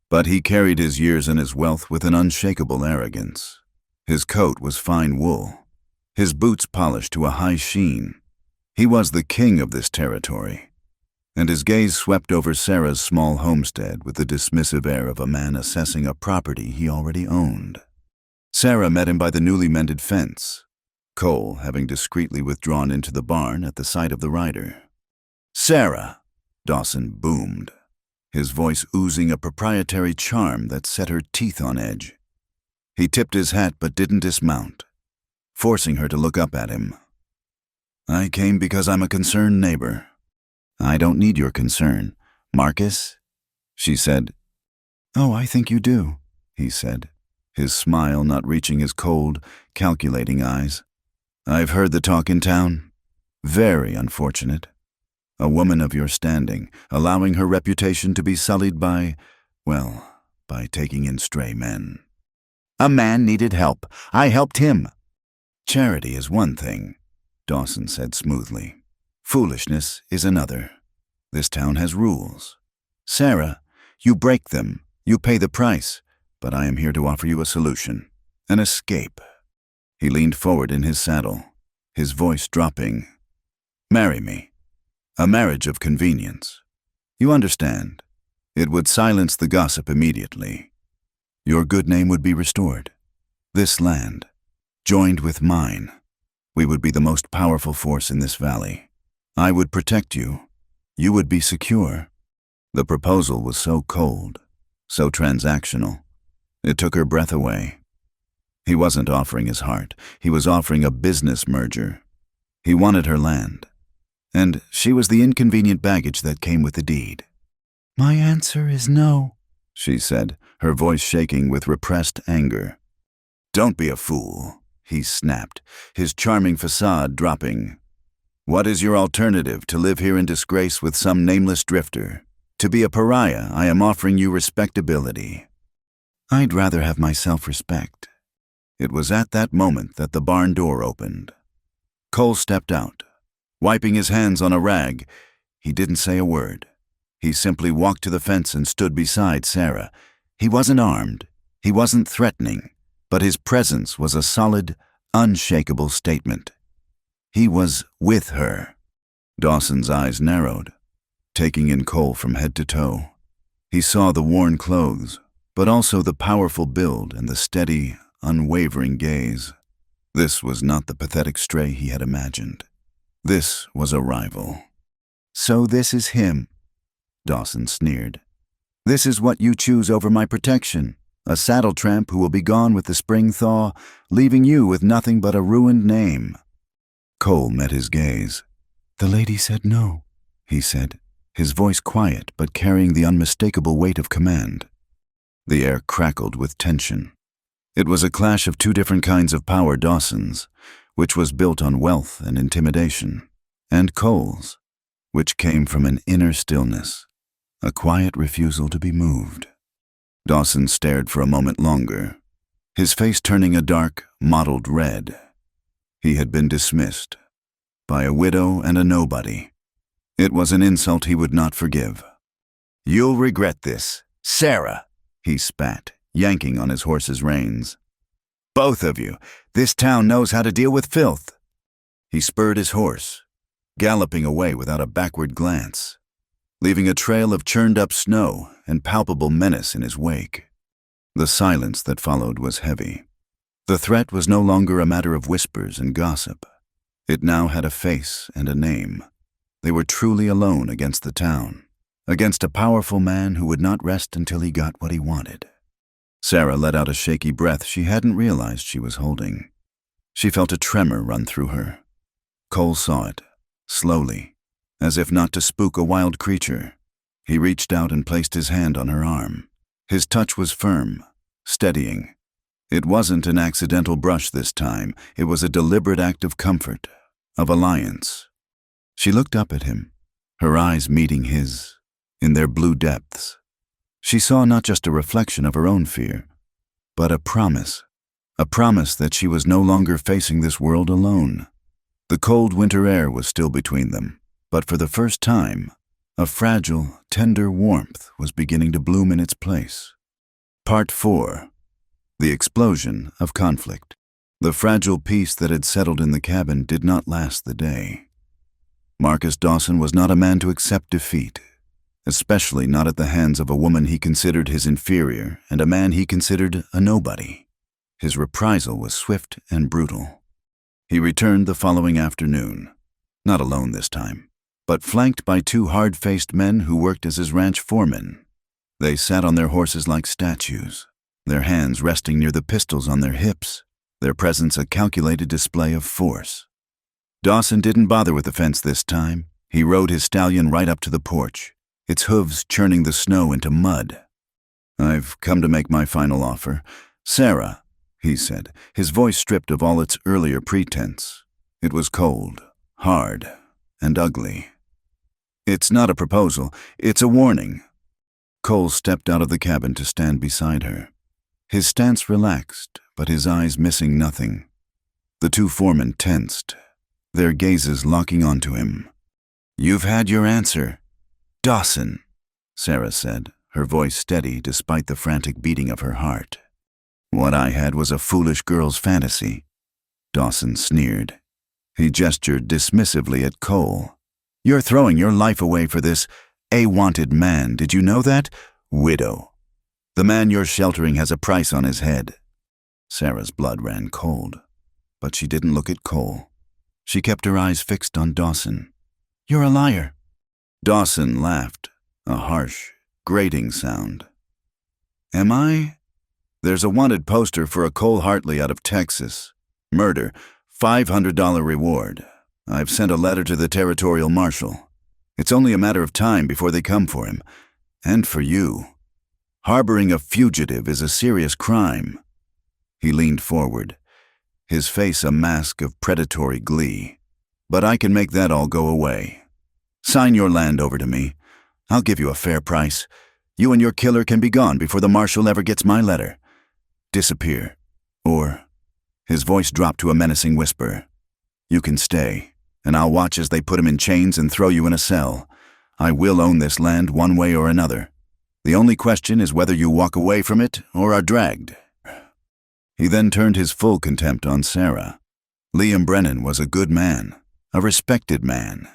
but he carried his years and his wealth with an unshakable arrogance. His coat was fine wool, his boots polished to a high sheen. He was the king of this territory, and his gaze swept over Sarah's small homestead with the dismissive air of a man assessing a property he already owned. Sarah met him by the newly mended fence, Cole having discreetly withdrawn into the barn at the sight of the rider. "Sarah!" Dawson boomed, his voice oozing a proprietary charm that set her teeth on edge. He tipped his hat but didn't dismount, forcing her to look up at him. "I came because I'm a concerned neighbor." "I don't need your concern, Marcus," she said. "Oh, I think you do," he said, his smile not reaching his cold, calculating eyes. "I've heard the talk in town. Very unfortunate. A woman of your standing, allowing her reputation to be sullied by taking in stray men." "A man needed help. I helped him." "Charity is one thing," Dawson said smoothly. "Foolishness is another. This town has rules. Sarah, you break them, you pay the price, but I am here to offer you a solution, an escape." He leaned forward in his saddle, his voice dropping. "Marry me. A marriage of convenience. You understand. It would silence the gossip immediately. Your good name would be restored. This land, joined with mine, we would be the most powerful force in this valley. I would protect you. You would be secure." The proposal was so cold, so transactional. It took her breath away. He wasn't offering his heart. He was offering a business merger. He wanted her land, and she was the inconvenient baggage that came with the deed. "My answer is no," she said, her voice shaking with repressed anger. "Don't be a fool," he snapped, his charming facade dropping. "What is your alternative? To live here in disgrace with some nameless drifter? To be a pariah, I am offering you respectability." "I'd rather have my self-respect." It was at that moment that the barn door opened. Cole stepped out, wiping his hands on a rag. He didn't say a word. He simply walked to the fence and stood beside Sarah. He wasn't armed, he wasn't threatening, but his presence was a solid, unshakable statement. He was with her. Dawson's eyes narrowed, taking in Cole from head to toe. He saw the worn clothes, but also the powerful build and the steady, unwavering gaze. This was not the pathetic stray he had imagined. This was a rival. "So this is him," Dawson sneered. "This is what you choose over my protection, a saddle tramp who will be gone with the spring thaw, leaving you with nothing but a ruined name." Cole met his gaze. "The lady said no," he said, his voice quiet but carrying the unmistakable weight of command. The air crackled with tension. It was a clash of two different kinds of power: Dawson's, which was built on wealth and intimidation, and Cole's, which came from an inner stillness, a quiet refusal to be moved. Dawson stared for a moment longer, his face turning a dark, mottled red. He had been dismissed by a widow and a nobody. It was an insult he would not forgive. "You'll regret this, Sarah," he spat, yanking on his horse's reins. "Both of you. This town knows how to deal with filth." He spurred his horse, galloping away without a backward glance, leaving a trail of churned-up snow and palpable menace in his wake. The silence that followed was heavy. The threat was no longer a matter of whispers and gossip. It now had a face and a name. They were truly alone against the town, against a powerful man who would not rest until he got what he wanted. Sarah let out a shaky breath she hadn't realized she was holding. She felt a tremor run through her. Cole saw it, slowly, as if not to spook a wild creature. He reached out and placed his hand on her arm. His touch was firm, steadying. It wasn't an accidental brush this time. It was a deliberate act of comfort, of alliance. She looked up at him, her eyes meeting his, in their blue depths. She saw not just a reflection of her own fear, but a promise that she was no longer facing this world alone. The cold winter air was still between them, but for the first time, a fragile, tender warmth was beginning to bloom in its place. Part 4. The explosion of conflict. The fragile peace that had settled in the cabin did not last the day. Marcus Dawson was not a man to accept defeat, especially not at the hands of a woman he considered his inferior and a man he considered a nobody. His reprisal was swift and brutal. He returned the following afternoon, not alone this time, but flanked by two hard-faced men who worked as his ranch foremen. They sat on their horses like statues, their hands resting near the pistols on their hips, their presence a calculated display of force. Dawson didn't bother with the fence this time. He rode his stallion right up to the porch, its hooves churning the snow into mud. "I've come to make my final offer. Sarah," he said, his voice stripped of all its earlier pretense. It was cold, hard, and ugly. "It's not a proposal, it's a warning." Cole stepped out of the cabin to stand beside her. His stance relaxed, but his eyes missing nothing. The two foremen tensed, their gazes locking onto him. "You've had your answer, Dawson," Sarah said, her voice steady despite the frantic beating of her heart. "What I had was a foolish girl's fantasy," Dawson sneered. He gestured dismissively at Cole. "You're throwing your life away for this wanted man, did you know that? Widow. The man you're sheltering has a price on his head." Sarah's blood ran cold, but she didn't look at Cole. She kept her eyes fixed on Dawson. "You're a liar." Dawson laughed, a harsh, grating sound. "Am I? There's a wanted poster for a Cole Hartley out of Texas. Murder, $500 reward. I've sent a letter to the territorial marshal. It's only a matter of time before they come for him. And for you. Harboring a fugitive is a serious crime." He leaned forward, his face a mask of predatory glee. "But I can make that all go away. Sign your land over to me. I'll give you a fair price. You and your killer can be gone before the marshal ever gets my letter. Disappear. Or," his voice dropped to a menacing whisper, "you can stay, and I'll watch as they put him in chains and throw you in a cell. I will own this land one way or another. The only question is whether you walk away from it or are dragged." He then turned his full contempt on Sarah. Liam Brennan was a good man, a respected man.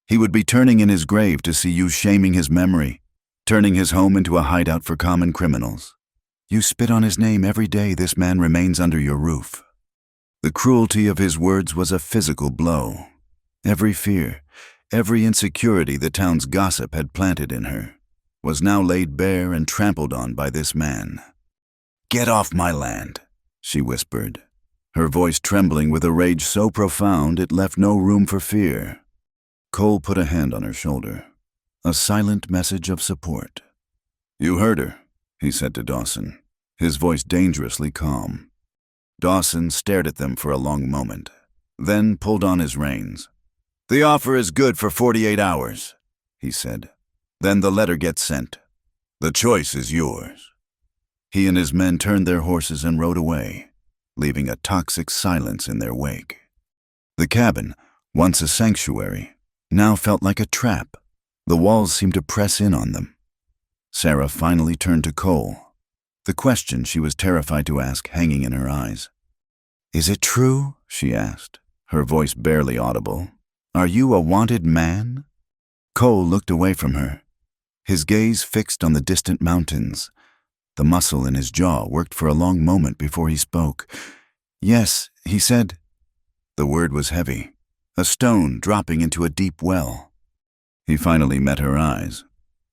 He would be turning in his grave to see you shaming his memory, turning his home into a hideout for common criminals. You spit on his name every day this man remains under your roof. The cruelty of his words was a physical blow. Every fear, every insecurity the town's gossip had planted in her, was now laid bare and trampled on by this man. "Get off my land," she whispered, her voice trembling with a rage so profound it left no room for fear. Cole put a hand on her shoulder, a silent message of support. "You heard her," he said to Dawson, his voice dangerously calm. Dawson stared at them for a long moment, then pulled on his reins. "The offer is good for 48 hours, he said. "Then the letter gets sent. The choice is yours." He and his men turned their horses and rode away, leaving a toxic silence in their wake. The cabin, once a sanctuary, now felt like a trap. The walls seemed to press in on them. Sarah finally turned to Cole, the question she was terrified to ask hanging in her eyes. "Is it true?" she asked, her voice barely audible. "Are you a wanted man?" Cole looked away from her, his gaze fixed on the distant mountains. The muscle in his jaw worked for a long moment before he spoke. "Yes," he said. The word was heavy, a stone dropping into a deep well. He finally met her eyes,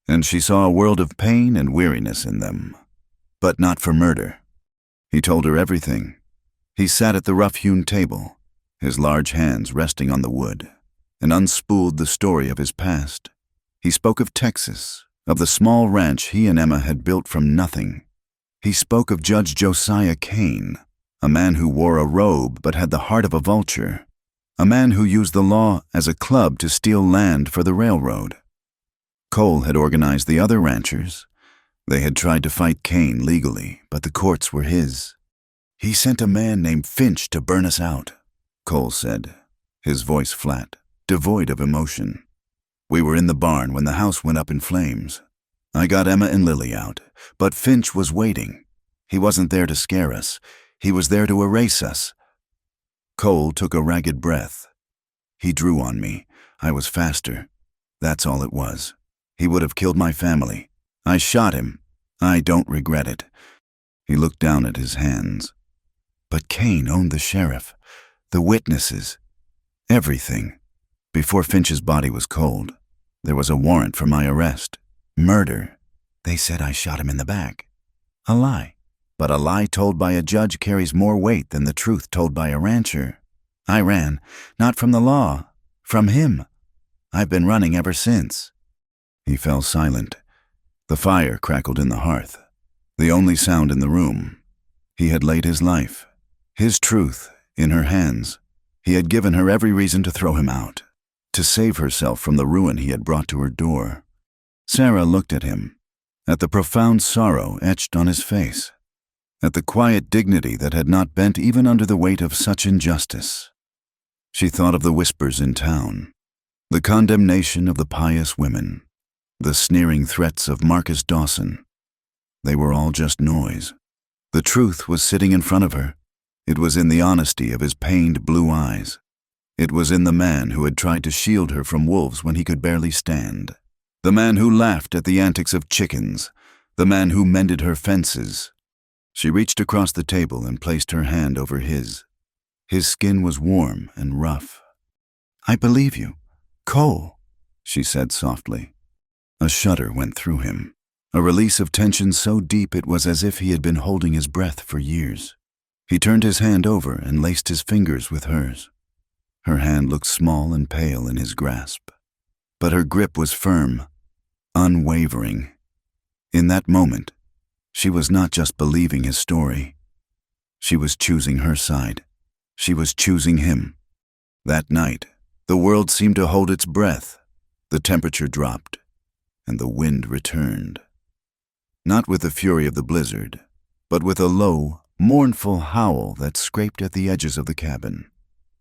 and she saw a world of pain and weariness in them, but not for murder. He told her everything. He sat at the rough-hewn table, his large hands resting on the wood, and unspooled the story of his past. He spoke of Texas, of the small ranch he and Emma had built from nothing. He spoke of Judge Josiah Kane, a man who wore a robe but had the heart of a vulture, a man who used the law as a club to steal land for the railroad. Cole had organized the other ranchers. They had tried to fight Kane legally, but the courts were his. "He sent a man named Finch to burn us out," Cole said, his voice flat, devoid of emotion. "We were in the barn when the house went up in flames. I got Emma and Lily out, but Finch was waiting. He wasn't there to scare us. He was there to erase us." Cole took a ragged breath. "He drew on me. I was faster. That's all it was. He would have killed my family. I shot him. I don't regret it." He looked down at his hands. "But Kane owned the sheriff, the witnesses, everything. Before Finch's body was cold, there was a warrant for my arrest. Murder. They said I shot him in the back. A lie. But a lie told by a judge carries more weight than the truth told by a rancher. I ran, not from the law, from him. I've been running ever since." He fell silent. The fire crackled in the hearth, the only sound in the room. He had laid his life, his truth, in her hands. He had given her every reason to throw him out, to save herself from the ruin he had brought to her door. Sarah looked at him, at the profound sorrow etched on his face, at the quiet dignity that had not bent even under the weight of such injustice. She thought of the whispers in town, the condemnation of the pious women, the sneering threats of Marcus Dawson. They were all just noise. The truth was sitting in front of her. It was in the honesty of his pained blue eyes. It was in the man who had tried to shield her from wolves when he could barely stand. The man who laughed at the antics of chickens. The man who mended her fences. She reached across the table and placed her hand over his. His skin was warm and rough. "I believe you, Cole," she said softly. A shudder went through him, a release of tension so deep it was as if he had been holding his breath for years. He turned his hand over and laced his fingers with hers. Her hand looked small and pale in his grasp, but her grip was firm, unwavering. In that moment, she was not just believing his story. She was choosing her side. She was choosing him. That night, the world seemed to hold its breath. The temperature dropped, and the wind returned. Not with the fury of the blizzard, but with a low, mournful howl that scraped at the edges of the cabin.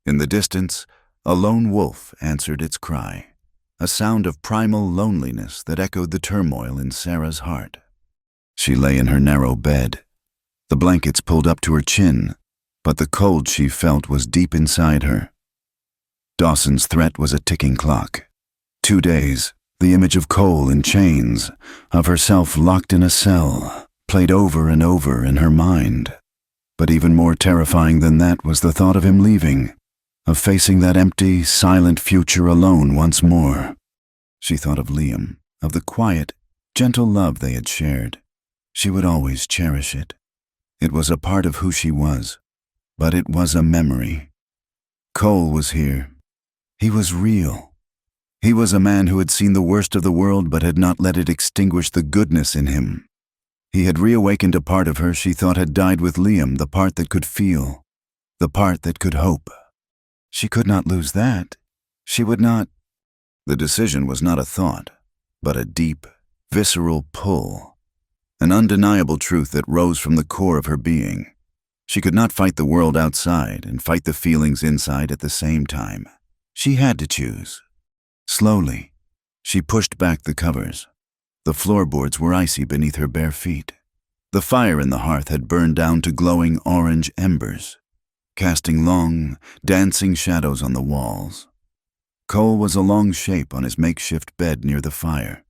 In the distance, a lone wolf answered its cry, a sound of primal loneliness that echoed the turmoil in Sarah's heart. She lay in her narrow bed, the blankets pulled up to her chin, but the cold she felt was deep inside her. Dawson's threat was a ticking clock. 2 days, the image of Cole in chains, of herself locked in a cell, played over and over in her mind. But even more terrifying than that was the thought of him leaving, of facing that empty, silent future alone once more. She thought of Liam, of the quiet, gentle love they had shared. She would always cherish it. It was a part of who she was. but it was a memory. Cole was here. He was real. He was a man who had seen the worst of the world but had not let it extinguish the goodness in him. He had reawakened a part of her she thought had died with Liam, the part that could feel, the part that could hope. She could not lose that. She would not. The decision was not a thought, but a deep, visceral pull, an undeniable truth that rose from the core of her being. She could not fight the world outside and fight the feelings inside at the same time. She had to choose. Slowly, she pushed back the covers. The floorboards were icy beneath her bare feet. The fire in the hearth had burned down to glowing orange embers, casting long, dancing shadows on the walls. Cole was a long shape on his makeshift bed near the fire,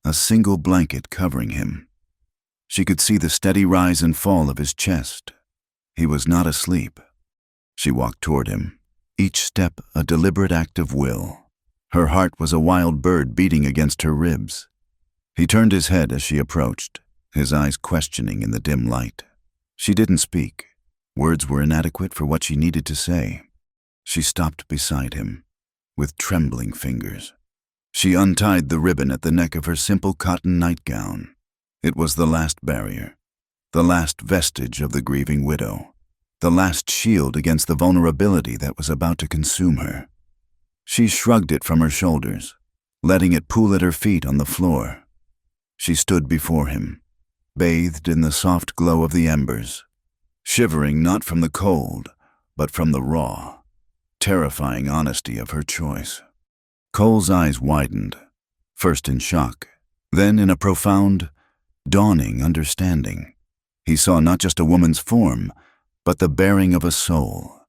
a single blanket covering him. She could see the steady rise and fall of his chest. He was not asleep. She walked toward him, each step a deliberate act of will. Her heart was a wild bird beating against her ribs. He turned his head as she approached, his eyes questioning in the dim light. She didn't speak. Words were inadequate for what she needed to say. She stopped beside him, with trembling fingers. She untied the ribbon at the neck of her simple cotton nightgown. It was the last barrier, the last vestige of the grieving widow, the last shield against the vulnerability that was about to consume her. She shrugged it from her shoulders, letting it pool at her feet on the floor. She stood before him, bathed in the soft glow of the embers, shivering not from the cold, but from the raw, terrifying honesty of her choice. Cole's eyes widened, first in shock, then in a profound, dawning understanding. He saw not just a woman's form, but the bearing of a soul.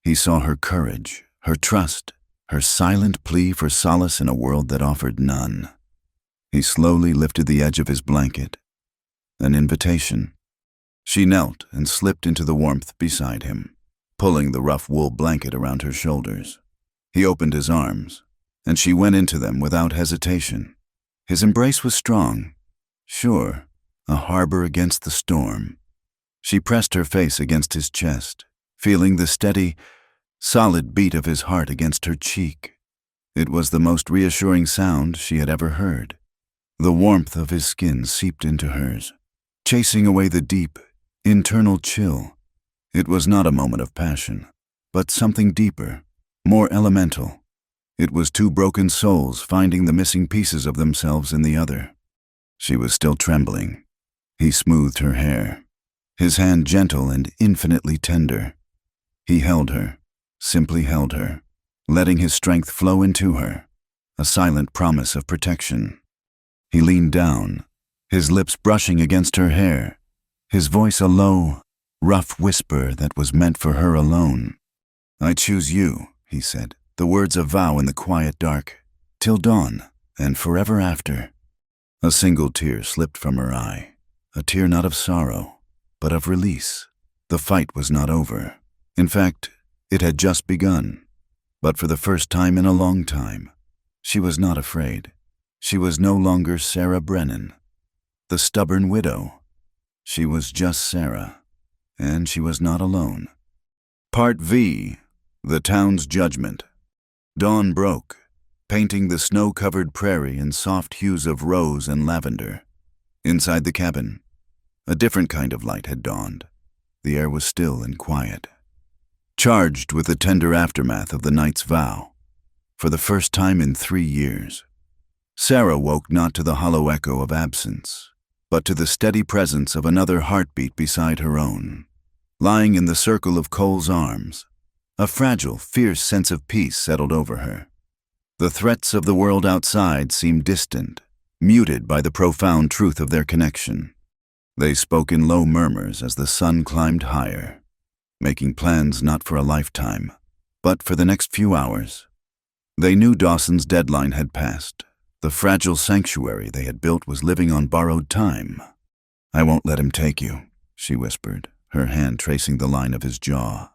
He saw her courage, her trust, her silent plea for solace in a world that offered none. He slowly lifted the edge of his blanket, an invitation. She knelt and slipped into the warmth beside him, pulling the rough wool blanket around her shoulders. He opened his arms, and she went into them without hesitation. His embrace was strong, sure, a harbor against the storm. She pressed her face against his chest, feeling the steady, solid beat of his heart against her cheek. It was the most reassuring sound she had ever heard. The warmth of his skin seeped into hers, chasing away the deep, internal chill. It was not a moment of passion, but something deeper, more elemental. It was two broken souls finding the missing pieces of themselves in the other. She was still trembling. He smoothed her hair, his hand gentle and infinitely tender. He held her, simply held her, letting his strength flow into her, a silent promise of protection. He leaned down, his lips brushing against her hair, his voice a low, rough whisper that was meant for her alone. "I choose you," he said, the words a vow in the quiet dark, "till dawn, and forever after." A single tear slipped from her eye, a tear not of sorrow, but of release. The fight was not over. In fact, it had just begun. But for the first time in a long time, she was not afraid. She was no longer Sarah Brennan, the stubborn widow. She was just Sarah, and she was not alone. Part V, the town's judgment. Dawn broke, painting the snow-covered prairie in soft hues of rose and lavender. Inside the cabin, a different kind of light had dawned. The air was still and quiet, charged with the tender aftermath of the night's vow. For the first time in 3 years, Sarah woke not to the hollow echo of absence, but to the steady presence of another heartbeat beside her own. Lying in the circle of Cole's arms, a fragile, fierce sense of peace settled over her. The threats of the world outside seemed distant, muted by the profound truth of their connection. They spoke in low murmurs as the sun climbed higher, making plans not for a lifetime, but for the next few hours. They knew Dawson's deadline had passed. The fragile sanctuary they had built was living on borrowed time. "I won't let him take you," she whispered, her hand tracing the line of his jaw.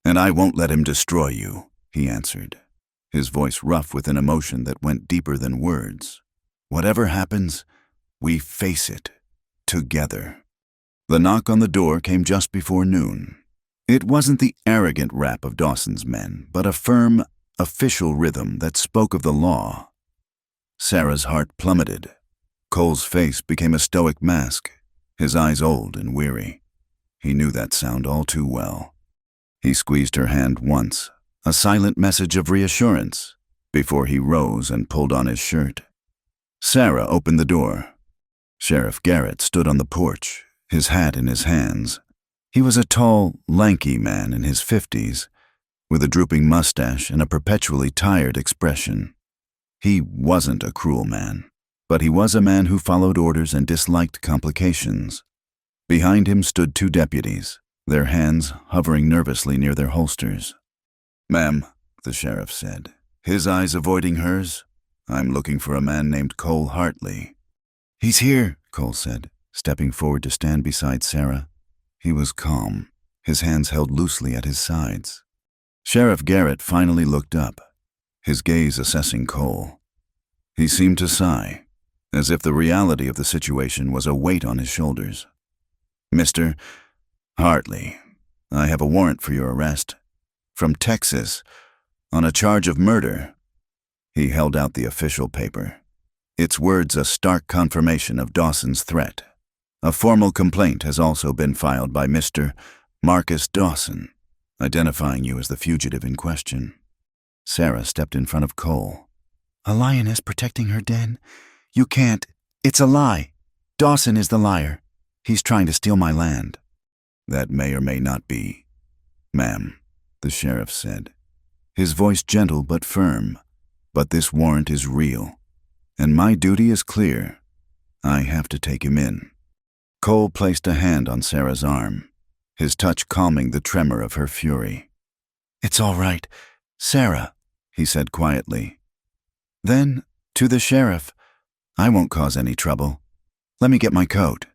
"And I won't let him destroy you," he answered, his voice rough with an emotion that went deeper than words. "Whatever happens, we face it, together." The knock on the door came just before noon. It wasn't the arrogant rap of Dawson's men, but a firm, official rhythm that spoke of the law. Sarah's heart plummeted. Cole's face became a stoic mask, his eyes old and weary. He knew that sound all too well. He squeezed her hand once, a silent message of reassurance, before he rose and pulled on his shirt. Sarah opened the door. Sheriff Garrett stood on the porch, his hat in his hands. He was a tall, lanky man in his 50s, with a drooping mustache and a perpetually tired expression. He wasn't a cruel man, but he was a man who followed orders and disliked complications. Behind him stood 2 deputies, their hands hovering nervously near their holsters. "Ma'am," the sheriff said, his eyes avoiding hers, "I'm looking for a man named Cole Hartley." "He's here," Cole said, stepping forward to stand beside Sarah. He was calm, his hands held loosely at his sides. Sheriff Garrett finally looked up, his gaze assessing Cole. He seemed to sigh, as if the reality of the situation was a weight on his shoulders. "Mr. Hartley, I have a warrant for your arrest. From Texas, on a charge of murder." He held out the official paper, its words a stark confirmation of Dawson's threat. "A formal complaint has also been filed by Mr. Marcus Dawson, identifying you as the fugitive in question." Sarah stepped in front of Cole. "A lioness protecting her den? You can't. It's a lie. Dawson is the liar. He's trying to steal my land." "That may or may not be, ma'am," the sheriff said, his voice gentle but firm. "But this warrant is real, and my duty is clear. I have to take him in." Cole placed a hand on Sarah's arm, his touch calming the tremor of her fury. "It's all right, Sarah," he said quietly. Then, to the sheriff, "I won't cause any trouble. Let me get my coat."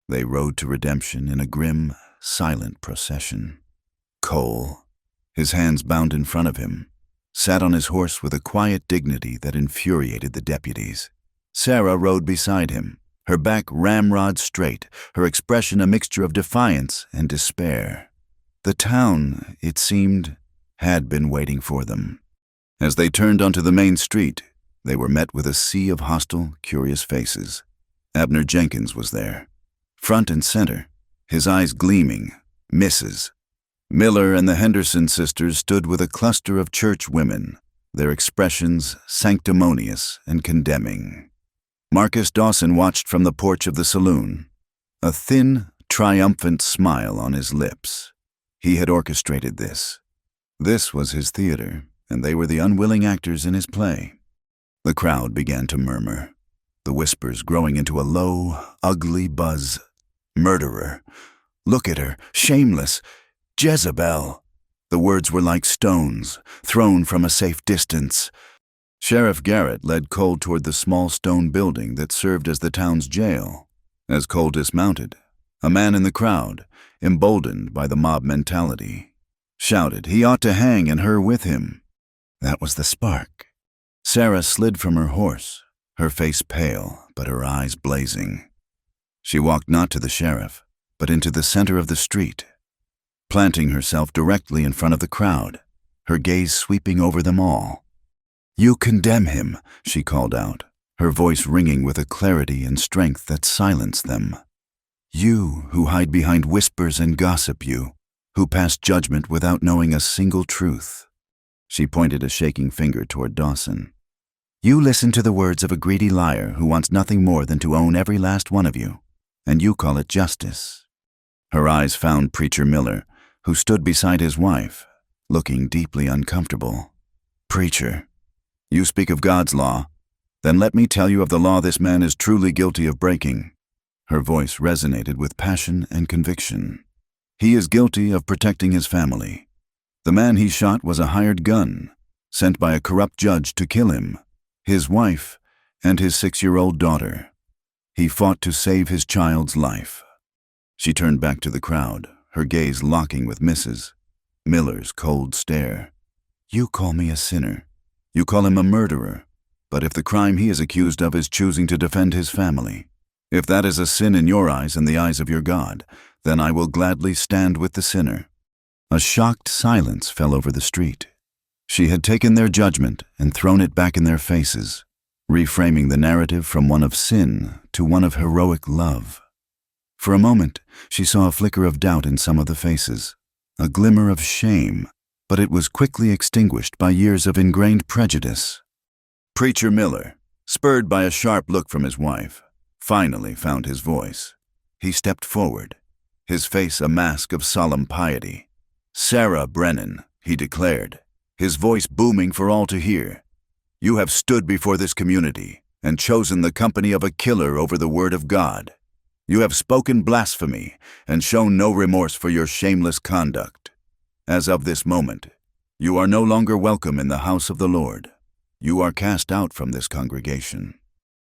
They rode to redemption in a grim, silent procession. Cole, his hands bound in front of him, sat on his horse with a quiet dignity that infuriated the deputies. Sarah rode beside him, her back ramrod straight, her expression a mixture of defiance and despair. The town, it seemed, had been waiting for them. As they turned onto the main street, they were met with a sea of hostile, curious faces. Abner Jenkins was there, front and center, his eyes gleaming, Mrs. Miller and the Henderson sisters stood with a cluster of church women, their expressions sanctimonious and condemning. Marcus Dawson watched from the porch of the saloon, a thin, triumphant smile on his lips. He had orchestrated this. This was his theater, and they were the unwilling actors in his play. The crowd began to murmur, the whispers growing into a low, ugly buzz. "Murderer! Look at her! Shameless! Jezebel!" The words were like stones, thrown from a safe distance. Sheriff Garrett led Cole toward the small stone building that served as the town's jail. As Cole dismounted, a man in the crowd, emboldened by the mob mentality, shouted he ought to hang and her with him. That was the spark. Sarah slid from her horse, her face pale, but her eyes blazing. She walked not to the sheriff, but into the center of the street, planting herself directly in front of the crowd, her gaze sweeping over them all. "You condemn him," she called out, her voice ringing with a clarity and strength that silenced them. "You who hide behind whispers and gossip, you, who pass judgment without knowing a single truth." She pointed a shaking finger toward Dawson. "You listen to the words of a greedy liar who wants nothing more than to own every last one of you, and you call it justice." Her eyes found Preacher Miller, who stood beside his wife, looking deeply uncomfortable. "Preacher, you speak of God's law. Then let me tell you of the law this man is truly guilty of breaking." Her voice resonated with passion and conviction. "He is guilty of protecting his family. The man he shot was a hired gun, sent by a corrupt judge to kill him, his wife, and his 6-year-old daughter. He fought to save his child's life." She turned back to the crowd, her gaze locking with Mrs. Miller's cold stare. "You call me a sinner. You call him a murderer. But if the crime he is accused of is choosing to defend his family, if that is a sin in your eyes and the eyes of your God, then I will gladly stand with the sinner. A shocked silence fell over the street. She had taken their judgment and thrown it back in their faces, reframing the narrative from one of sin to one of heroic love. For a moment, she saw a flicker of doubt in some of the faces, a glimmer of shame, but it was quickly extinguished by years of ingrained prejudice. Preacher Miller, spurred by a sharp look from his wife, finally found his voice. He stepped forward, his face a mask of solemn piety. "Sarah Brennan," he declared, his voice booming for all to hear, "you have stood before this community and chosen the company of a killer over the word of God. You have spoken blasphemy and shown no remorse for your shameless conduct. As of this moment, you are no longer welcome in the house of the Lord. You are cast out from this congregation."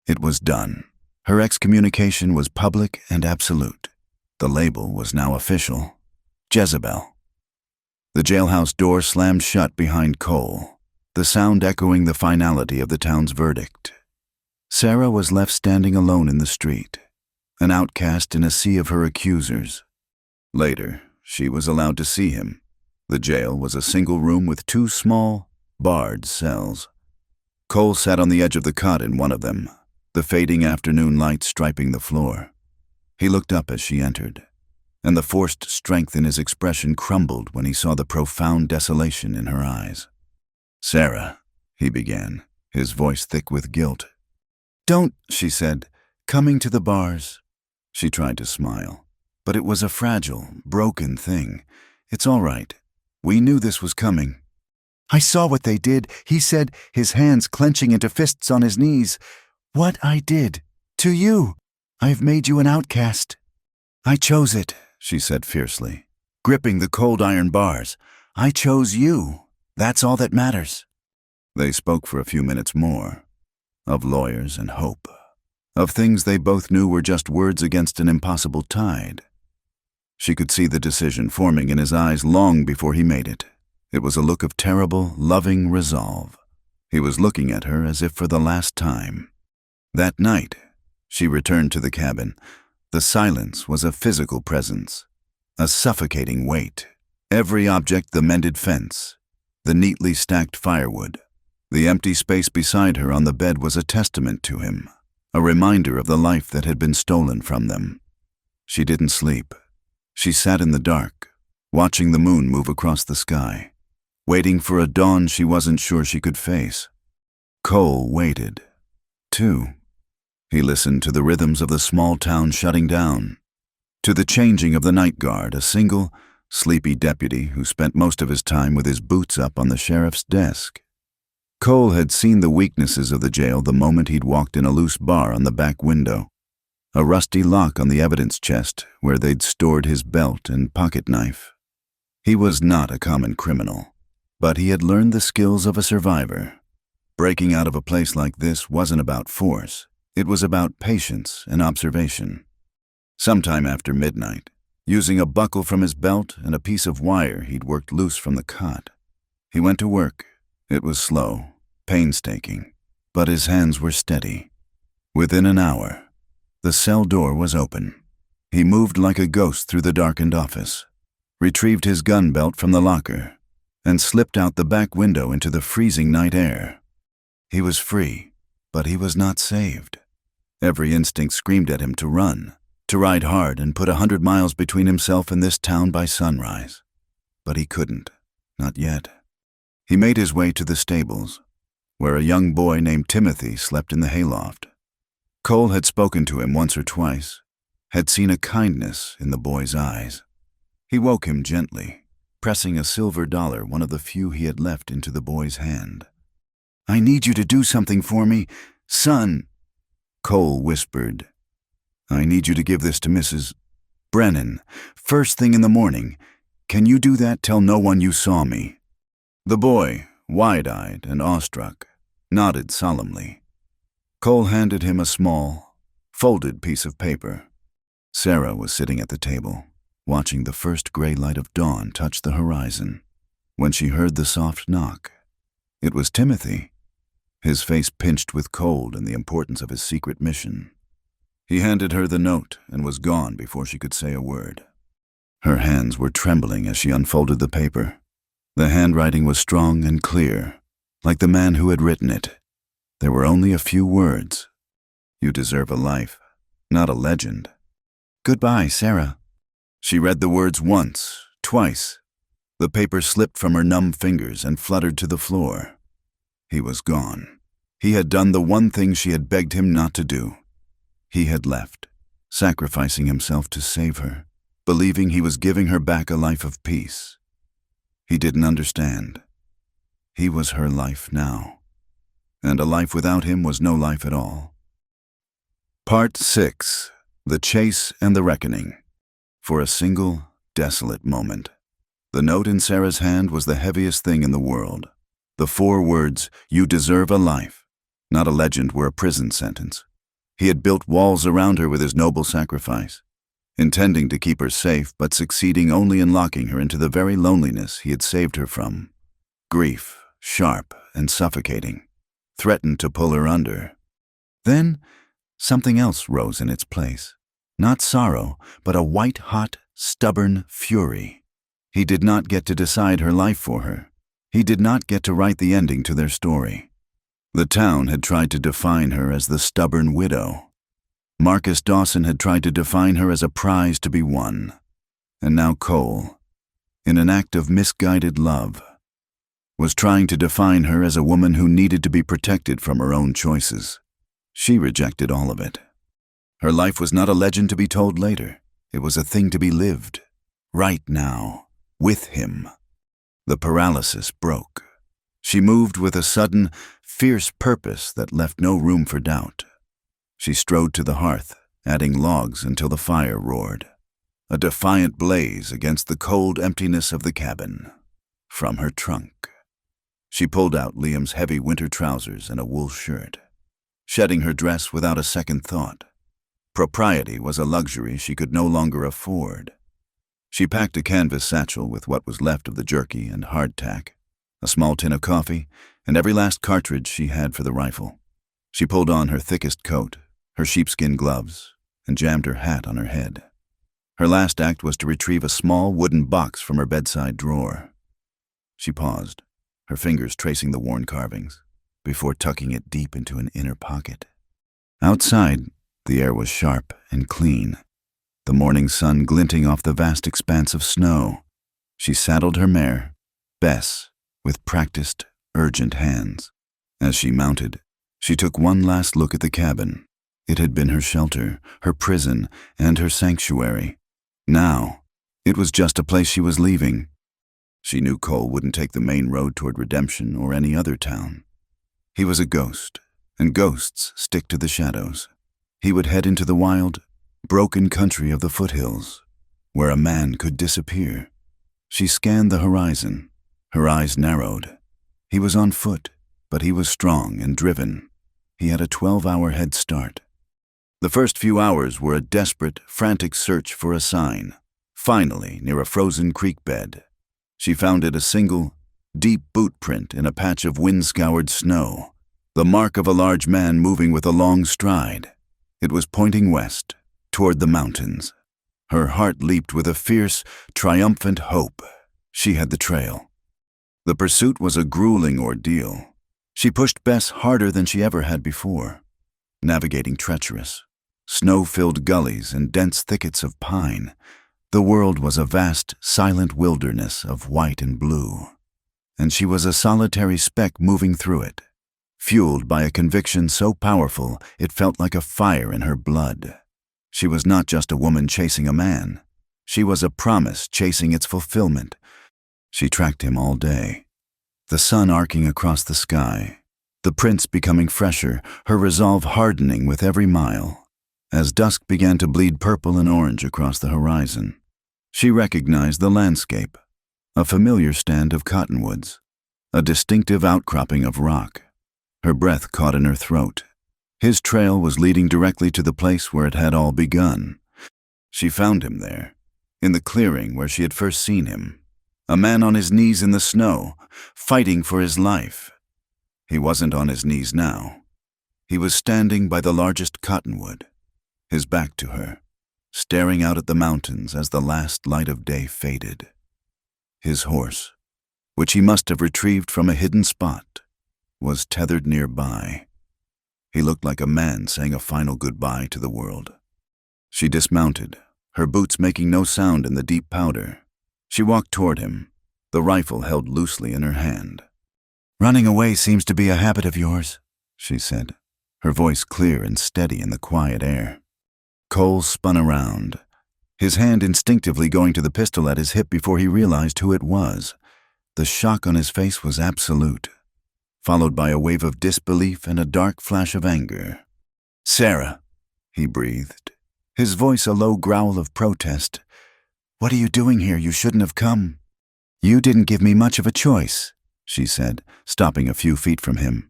It was done. Her excommunication was public and absolute. The label was now official: Jezebel. The jailhouse door slammed shut behind Cole, the sound echoing the finality of the town's verdict. Sarah was left standing alone in the street, an outcast in a sea of her accusers. Later, she was allowed to see him. The jail was a single room with 2 small, barred cells. Cole sat on the edge of the cot in one of them, the fading afternoon light striping the floor. He looked up as she entered, and the forced strength in his expression crumbled when he saw the profound desolation in her eyes. "Sarah," he began, his voice thick with guilt. "Don't," she said, "coming to the bars." She tried to smile, but it was a fragile, broken thing. "It's all right. We knew this was coming." "I saw what they did," he said, his hands clenching into fists on his knees. "What I did. To you. I've made you an outcast." "I chose it," she said fiercely, gripping the cold iron bars. "I chose you. That's all that matters." They spoke for a few minutes more, of lawyers and hope, of things they both knew were just words against an impossible tide. She could see the decision forming in his eyes long before he made it. It was a look of terrible, loving resolve. He was looking at her as if for the last time. That night, she returned to the cabin. The silence was a physical presence, a suffocating weight. Every object, the mended fence, the neatly stacked firewood, the empty space beside her on the bed was a testament to him, a reminder of the life that had been stolen from them. She didn't sleep. She sat in the dark, watching the moon move across the sky, waiting for a dawn she wasn't sure she could face. Cole waited, too. He listened to the rhythms of the small town shutting down, to the changing of the night guard, a single, sleepy deputy who spent most of his time with his boots up on the sheriff's desk. Cole had seen the weaknesses of the jail the moment he'd walked in a loose bar on the back window, a rusty lock on the evidence chest where they'd stored his belt and pocket knife. He was not a common criminal, but he had learned the skills of a survivor. Breaking out of a place like this wasn't about force. It was about patience and observation. Sometime after midnight, using a buckle from his belt and a piece of wire he'd worked loose from the cot, he went to work. It was slow, painstaking, but his hands were steady. Within an hour, the cell door was open. He moved like a ghost through the darkened office, retrieved his gun belt from the locker, and slipped out the back window into the freezing night air. He was free, but he was not saved. Every instinct screamed at him to run, to ride hard and put 100 miles between himself and this town by sunrise. But he couldn't, not yet. He made his way to the stables, where a young boy named Timothy slept in the hayloft. Cole had spoken to him once or twice, had seen a kindness in the boy's eyes. He woke him gently, pressing a silver dollar, one of the few he had left, into the boy's hand. "I need you to do something for me, son," Cole whispered. "I need you to give this to Mrs. Brennan, first thing in the morning. Can you do that? Tell no one you saw me." The boy, wide-eyed and awestruck, nodded solemnly. Cole handed him a small, folded piece of paper. Sarah was sitting at the table, watching the first gray light of dawn touch the horizon, when she heard the soft knock. It was Timothy, his face pinched with cold and the importance of his secret mission. He handed her the note and was gone before she could say a word. Her hands were trembling as she unfolded the paper. The handwriting was strong and clear, like the man who had written it. There were only a few words. You deserve a life, not a legend. Goodbye, Sarah. She read the words once, twice. The paper slipped from her numb fingers and fluttered to the floor. He was gone. He had done the one thing she had begged him not to do. He had left, sacrificing himself to save her, believing he was giving her back a life of peace. He didn't understand. He was her life now, and a life without him was no life at all. Part 6. The Chase and the Reckoning. For a single, desolate moment, the note in Sarah's hand was the heaviest thing in the world. The 4 words, "You deserve a life," not a legend, were a prison sentence. He had built walls around her with his noble sacrifice, intending to keep her safe, but succeeding only in locking her into the very loneliness he had saved her from. Grief, sharp and suffocating, threatened to pull her under. Then, something else rose in its place. Not sorrow, but a white-hot, stubborn fury. He did not get to decide her life for her. He did not get to write the ending to their story. The town had tried to define her as the stubborn widow. Marcus Dawson had tried to define her as a prize to be won. And now Cole, in an act of misguided love, was trying to define her as a woman who needed to be protected from her own choices. She rejected all of it. Her life was not a legend to be told later. It was a thing to be lived, right now, with him. The paralysis broke. She moved with a sudden, fierce purpose that left no room for doubt. She strode to the hearth, adding logs until the fire roared, a defiant blaze against the cold emptiness of the cabin. From her trunk, she pulled out Liam's heavy winter trousers and a wool shirt, shedding her dress without a second thought. Propriety was a luxury she could no longer afford. She packed a canvas satchel with what was left of the jerky and hardtack, a small tin of coffee, and every last cartridge she had for the rifle. She pulled on her thickest coat, her sheepskin gloves, and jammed her hat on her head. Her last act was to retrieve a small wooden box from her bedside drawer. She paused, her fingers tracing the worn carvings, before tucking it deep into an inner pocket. Outside, the air was sharp and clean, the morning sun glinting off the vast expanse of snow. She saddled her mare, Bess, with practiced, urgent hands. As she mounted, she took one last look at the cabin. It had been her shelter, her prison, and her sanctuary. Now, it was just a place she was leaving. She knew Cole wouldn't take the main road toward Redemption or any other town. He was a ghost, and ghosts stick to the shadows. He would head into the wild, broken country of the foothills, where a man could disappear. She scanned the horizon. Her eyes narrowed. He was on foot, but he was strong and driven. He had a 12-hour head start. The first few hours were a desperate, frantic search for a sign. Finally, near a frozen creek bed, she found it, a single, deep boot print in a patch of wind-scoured snow, the mark of a large man moving with a long stride. It was pointing west, toward the mountains. Her heart leaped with a fierce, triumphant hope. She had the trail. The pursuit was a grueling ordeal. She pushed Bess harder than she ever had before, navigating treacherous, snow-filled gullies and dense thickets of pine. The world was a vast, silent wilderness of white and blue, and she was a solitary speck moving through it, fueled by a conviction so powerful it felt like a fire in her blood. She was not just a woman chasing a man. She was a promise chasing its fulfillment. She tracked him all day, the sun arcing across the sky, the prints becoming fresher, her resolve hardening with every mile. As dusk began to bleed purple and orange across the horizon, she recognized the landscape, a familiar stand of cottonwoods, a distinctive outcropping of rock. Her breath caught in her throat. His trail was leading directly to the place where it had all begun. She found him there, in the clearing where she had first seen him, a man on his knees in the snow, fighting for his life. He wasn't on his knees now. He was standing by the largest cottonwood, his back to her, staring out at the mountains as the last light of day faded. His horse, which he must have retrieved from a hidden spot, was tethered nearby. He looked like a man saying a final goodbye to the world. She dismounted, her boots making no sound in the deep powder. She walked toward him, the rifle held loosely in her hand. "Running away seems to be a habit of yours," she said, her voice clear and steady in the quiet air. Cole spun around, his hand instinctively going to the pistol at his hip before he realized who it was. The shock on his face was absolute, followed by a wave of disbelief and a dark flash of anger. "Sarah," he breathed, his voice a low growl of protest. "What are you doing here? You shouldn't have come." "You didn't give me much of a choice," she said, stopping a few feet from him.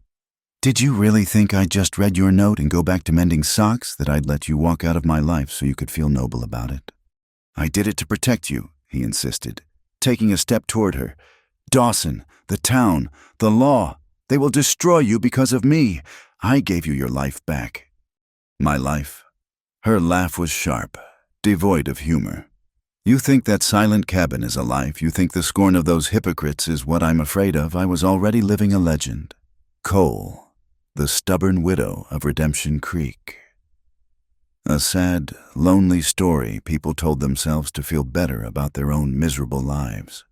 "Did you really think I'd just read your note and go back to mending socks, that I'd let you walk out of my life so you could feel noble about it?" "I did it to protect you," he insisted, taking a step toward her. "Dawson, the town, the law, they will destroy you because of me. I gave you your life back." "My life?" Her laugh was sharp, devoid of humor. "You think that silent cabin is a life? You think the scorn of those hypocrites is what I'm afraid of? I was already living a legend. Cole, the stubborn widow of Redemption Creek." A sad, lonely story people told themselves to feel better about their own miserable lives.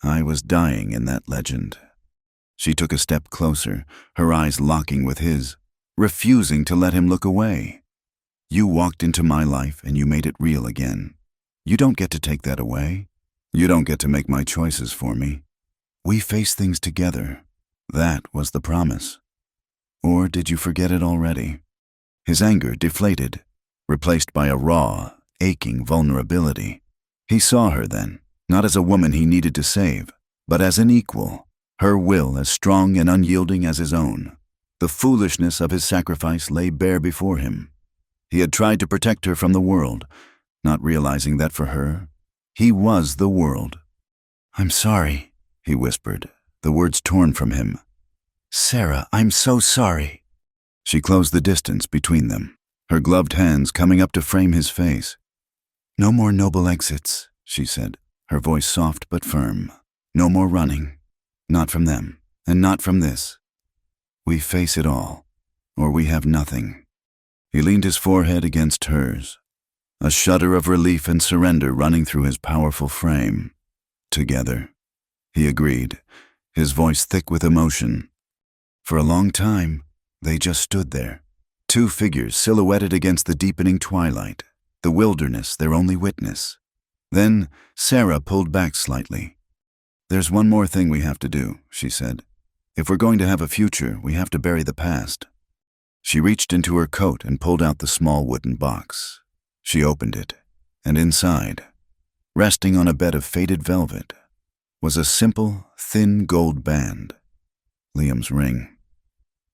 I was dying in that legend. She took a step closer, her eyes locking with his, refusing to let him look away. "You walked into my life and you made it real again. You don't get to take that away. You don't get to make my choices for me. We face things together. That was the promise. Or did you forget it already?" His anger deflated, replaced by a raw, aching vulnerability. He saw her then, not as a woman he needed to save, but as an equal, her will as strong and unyielding as his own. The foolishness of his sacrifice lay bare before him. He had tried to protect her from the world, not realizing that for her, he was the world. "I'm sorry," he whispered, the words torn from him. "Sarah, I'm so sorry." She closed the distance between them, her gloved hands coming up to frame his face. "No more noble exits," she said, her voice soft but firm. "No more running. Not from them, and not from this. We face it all, or we have nothing." He leaned his forehead against hers, a shudder of relief and surrender running through his powerful frame. "Together," he agreed, his voice thick with emotion. For a long time, they just stood there, two figures silhouetted against the deepening twilight, the wilderness their only witness. Then Sarah pulled back slightly. "There's one more thing we have to do," she said. "If we're going to have a future, we have to bury the past." She reached into her coat and pulled out the small wooden box. She opened it, and inside, resting on a bed of faded velvet, was a simple, thin gold band. Liam's ring.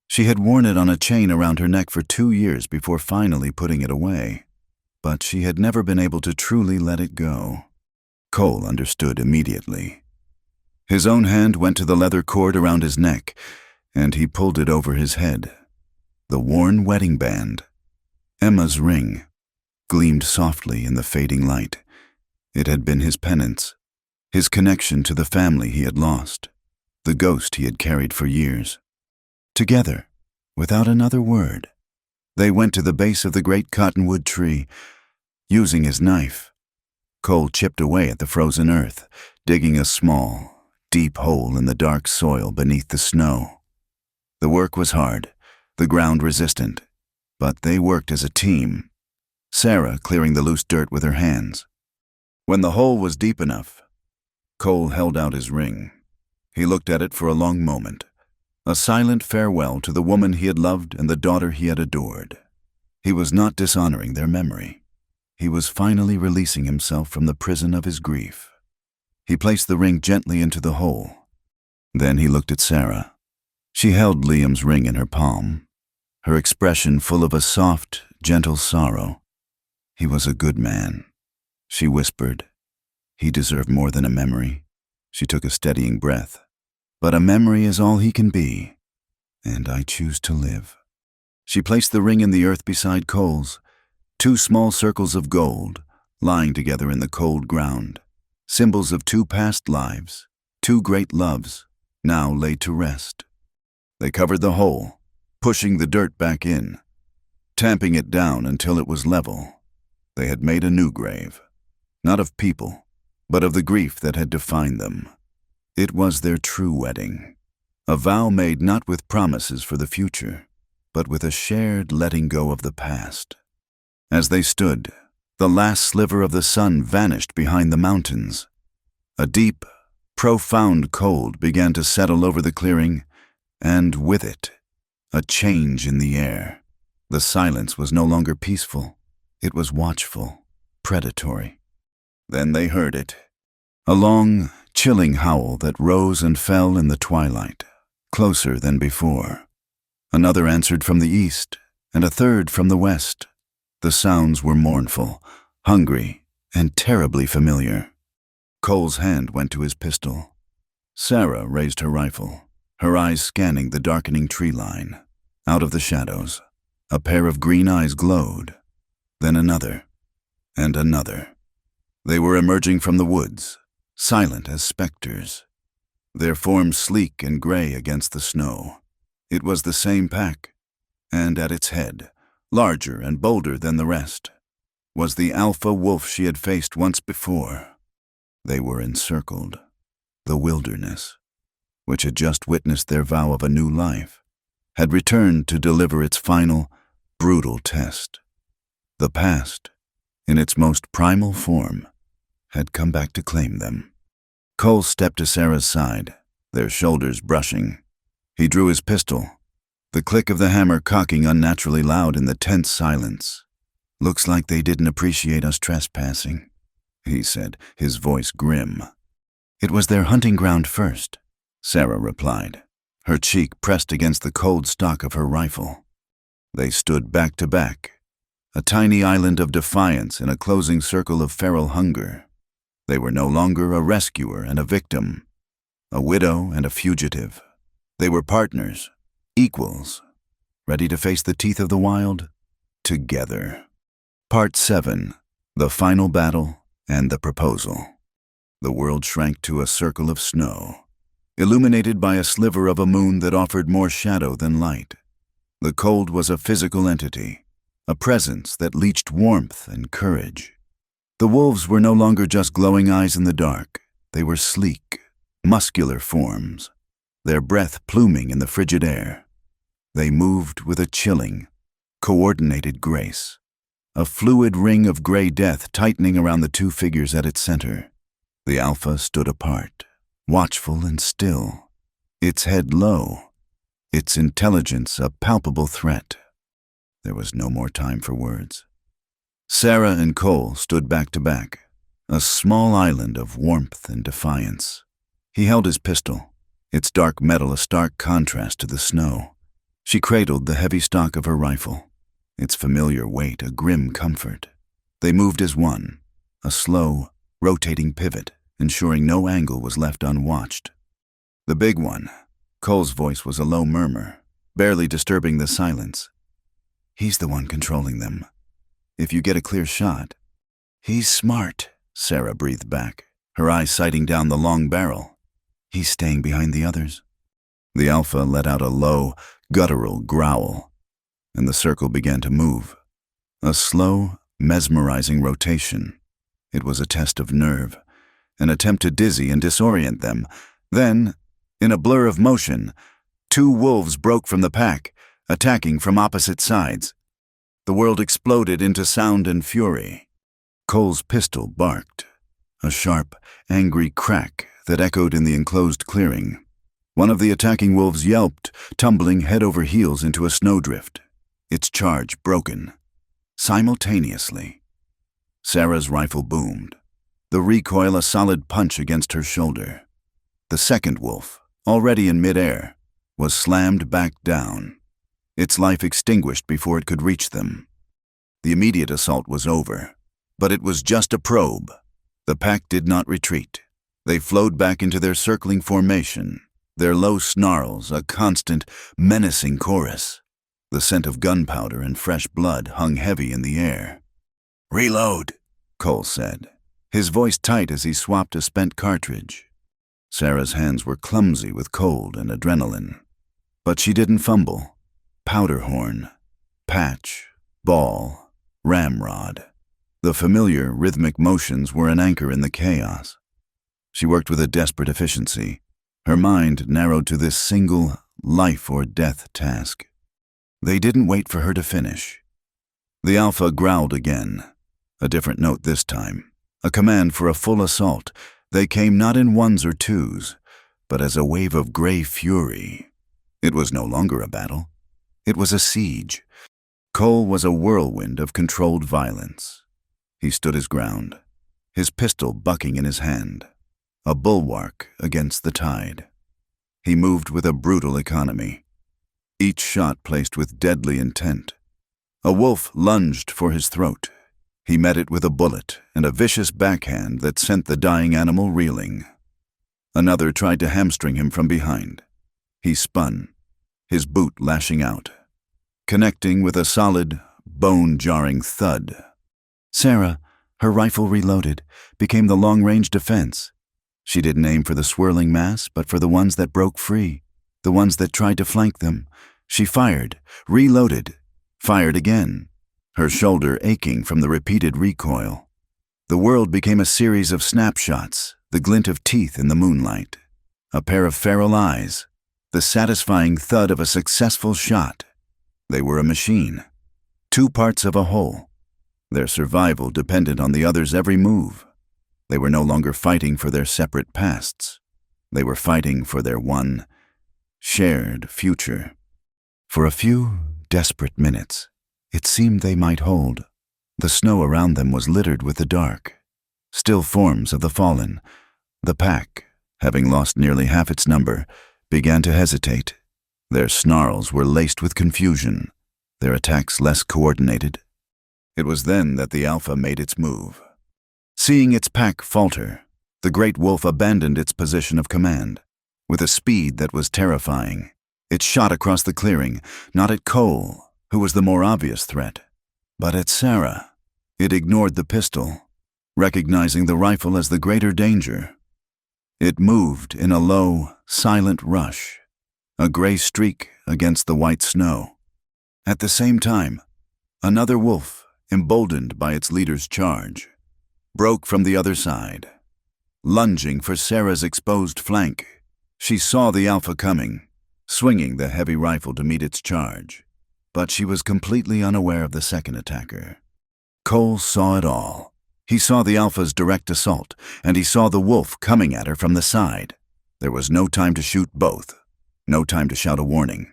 She had worn it on a chain around her neck for 2 years before finally putting it away, but she had never been able to truly let it go. Cole understood immediately. His own hand went to the leather cord around his neck, and he pulled it over his head. The worn wedding band, Emma's ring, gleamed softly in the fading light. It had been his penance, his connection to the family he had lost, the ghost he had carried for years. Together, without another word, they went to the base of the great cottonwood tree. Using his knife, Cole chipped away at the frozen earth, digging a small, deep hole in the dark soil beneath the snow. The work was hard, the ground resistant, but they worked as a team, Sarah clearing the loose dirt with her hands. When the hole was deep enough, Cole held out his ring. He looked at it for a long moment, a silent farewell to the woman he had loved and the daughter he had adored. He was not dishonoring their memory. He was finally releasing himself from the prison of his grief. He placed the ring gently into the hole. Then he looked at Sarah. She held Liam's ring in her palm, her expression full of a soft, gentle sorrow. "He was a good man," she whispered. "He deserved more than a memory." She took a steadying breath. "But a memory is all he can be, and I choose to live." She placed the ring in the earth beside Cole's. Two small circles of gold, lying together in the cold ground, symbols of two past lives, two great loves, now laid to rest. They covered the hole, pushing the dirt back in, tamping it down until it was level. They had made a new grave, not of people, but of the grief that had defined them. It was their true wedding, a vow made not with promises for the future, but with a shared letting go of the past. As they stood, the last sliver of the sun vanished behind the mountains. A deep, profound cold began to settle over the clearing, and with it, a change in the air. The silence was no longer peaceful. It was watchful, predatory. Then they heard it. A long, chilling howl that rose and fell in the twilight, closer than before. Another answered from the east, and a third from the west. The sounds were mournful, hungry, and terribly familiar. Cole's hand went to his pistol. Sarah raised her rifle, her eyes scanning the darkening tree line. Out of the shadows, a pair of green eyes glowed. Then another, and another. They were emerging from the woods, silent as specters, their forms sleek and gray against the snow. It was the same pack, and at its head, larger and bolder than the rest, was the alpha wolf she had faced once before. They were encircled. The wilderness, which had just witnessed their vow of a new life, had returned to deliver its final, brutal test. The past, in its most primal form, had come back to claim them. Cole stepped to Sarah's side, their shoulders brushing. He drew his pistol, the click of the hammer cocking unnaturally loud in the tense silence. "Looks like they didn't appreciate us trespassing," he said, his voice grim. "It was their hunting ground first," Sarah replied, her cheek pressed against the cold stock of her rifle. They stood back to back, a tiny island of defiance in a closing circle of feral hunger. They were no longer a rescuer and a victim, a widow and a fugitive. They were partners, equals, ready to face the teeth of the wild together. Part 7. The Final Battle and the Proposal. The world shrank to a circle of snow, illuminated by a sliver of a moon that offered more shadow than light. The cold was a physical entity, a presence that leached warmth and courage. The wolves were no longer just glowing eyes in the dark. They were sleek, muscular forms, their breath pluming in the frigid air. They moved with a chilling, coordinated grace, a fluid ring of gray death tightening around the two figures at its center. The alpha stood apart, watchful and still, its head low, its intelligence a palpable threat. There was no more time for words. Sarah and Cole stood back to back, a small island of warmth and defiance. He held his pistol, its dark metal a stark contrast to the snow. She cradled the heavy stock of her rifle, its familiar weight a grim comfort. They moved as one, a slow, rotating pivot, ensuring no angle was left unwatched. The big one, Cole's voice was a low murmur, barely disturbing the silence. "He's the one controlling them. If you get a clear shot." "He's smart," Sarah breathed back, her eyes sighting down the long barrel. "He's staying behind the others." The alpha let out a low, guttural growl, and the circle began to move. A slow, mesmerizing rotation. It was a test of nerve, an attempt to dizzy and disorient them. Then, in a blur of motion, two wolves broke from the pack, attacking from opposite sides. The world exploded into sound and fury. Cole's pistol barked, a sharp, angry crack that echoed in the enclosed clearing. One of the attacking wolves yelped, tumbling head over heels into a snowdrift, its charge broken. Simultaneously, Sarah's rifle boomed, the recoil a solid punch against her shoulder. The second wolf, already in midair, was slammed back down, its life extinguished before it could reach them. The immediate assault was over, but it was just a probe. The pack did not retreat. They flowed back into their circling formation, their low snarls a constant, menacing chorus. The scent of gunpowder and fresh blood hung heavy in the air. "Reload," Cole said, his voice tight as he swapped a spent cartridge. Sarah's hands were clumsy with cold and adrenaline. But she didn't fumble. Powder horn, patch, ball, ramrod. The familiar rhythmic motions were an anchor in the chaos. She worked with a desperate efficiency, her mind narrowed to this single life-or-death task. They didn't wait for her to finish. The Alpha growled again, a different note this time, a command for a full assault. They came not in ones or twos, but as a wave of gray fury. It was no longer a battle. It was a siege. Cole was a whirlwind of controlled violence. He stood his ground, his pistol bucking in his hand, a bulwark against the tide. He moved with a brutal economy, each shot placed with deadly intent. A wolf lunged for his throat. He met it with a bullet and a vicious backhand that sent the dying animal reeling. Another tried to hamstring him from behind. He spun, his boot lashing out, connecting with a solid, bone-jarring thud. Sarah, her rifle reloaded, became the long-range defense. She didn't aim for the swirling mass, but for the ones that broke free, the ones that tried to flank them. She fired, reloaded, fired again, her shoulder aching from the repeated recoil. The world became a series of snapshots, the glint of teeth in the moonlight, a pair of feral eyes, the satisfying thud of a successful shot. They were a machine, two parts of a whole. Their survival depended on the other's every move. They were no longer fighting for their separate pasts. They were fighting for their one shared future. For a few desperate minutes, it seemed they might hold. The snow around them was littered with the dark, still forms of the fallen. The pack, having lost nearly half its number, began to hesitate. Their snarls were laced with confusion, their attacks less coordinated. It was then that the Alpha made its move. Seeing its pack falter, the great wolf abandoned its position of command. With a speed that was terrifying, it shot across the clearing, not at Cole, who was the more obvious threat, but at Sarah. It ignored the pistol, recognizing the rifle as the greater danger. It moved in a low, silent rush, a gray streak against the white snow. At the same time, another wolf, emboldened by its leader's charge, broke from the other side. Lunging for Sarah's exposed flank, she saw the Alpha coming, swinging the heavy rifle to meet its charge. But she was completely unaware of the second attacker. Cole saw it all. He saw the Alpha's direct assault, and he saw the wolf coming at her from the side. There was no time to shoot both, no time to shout a warning.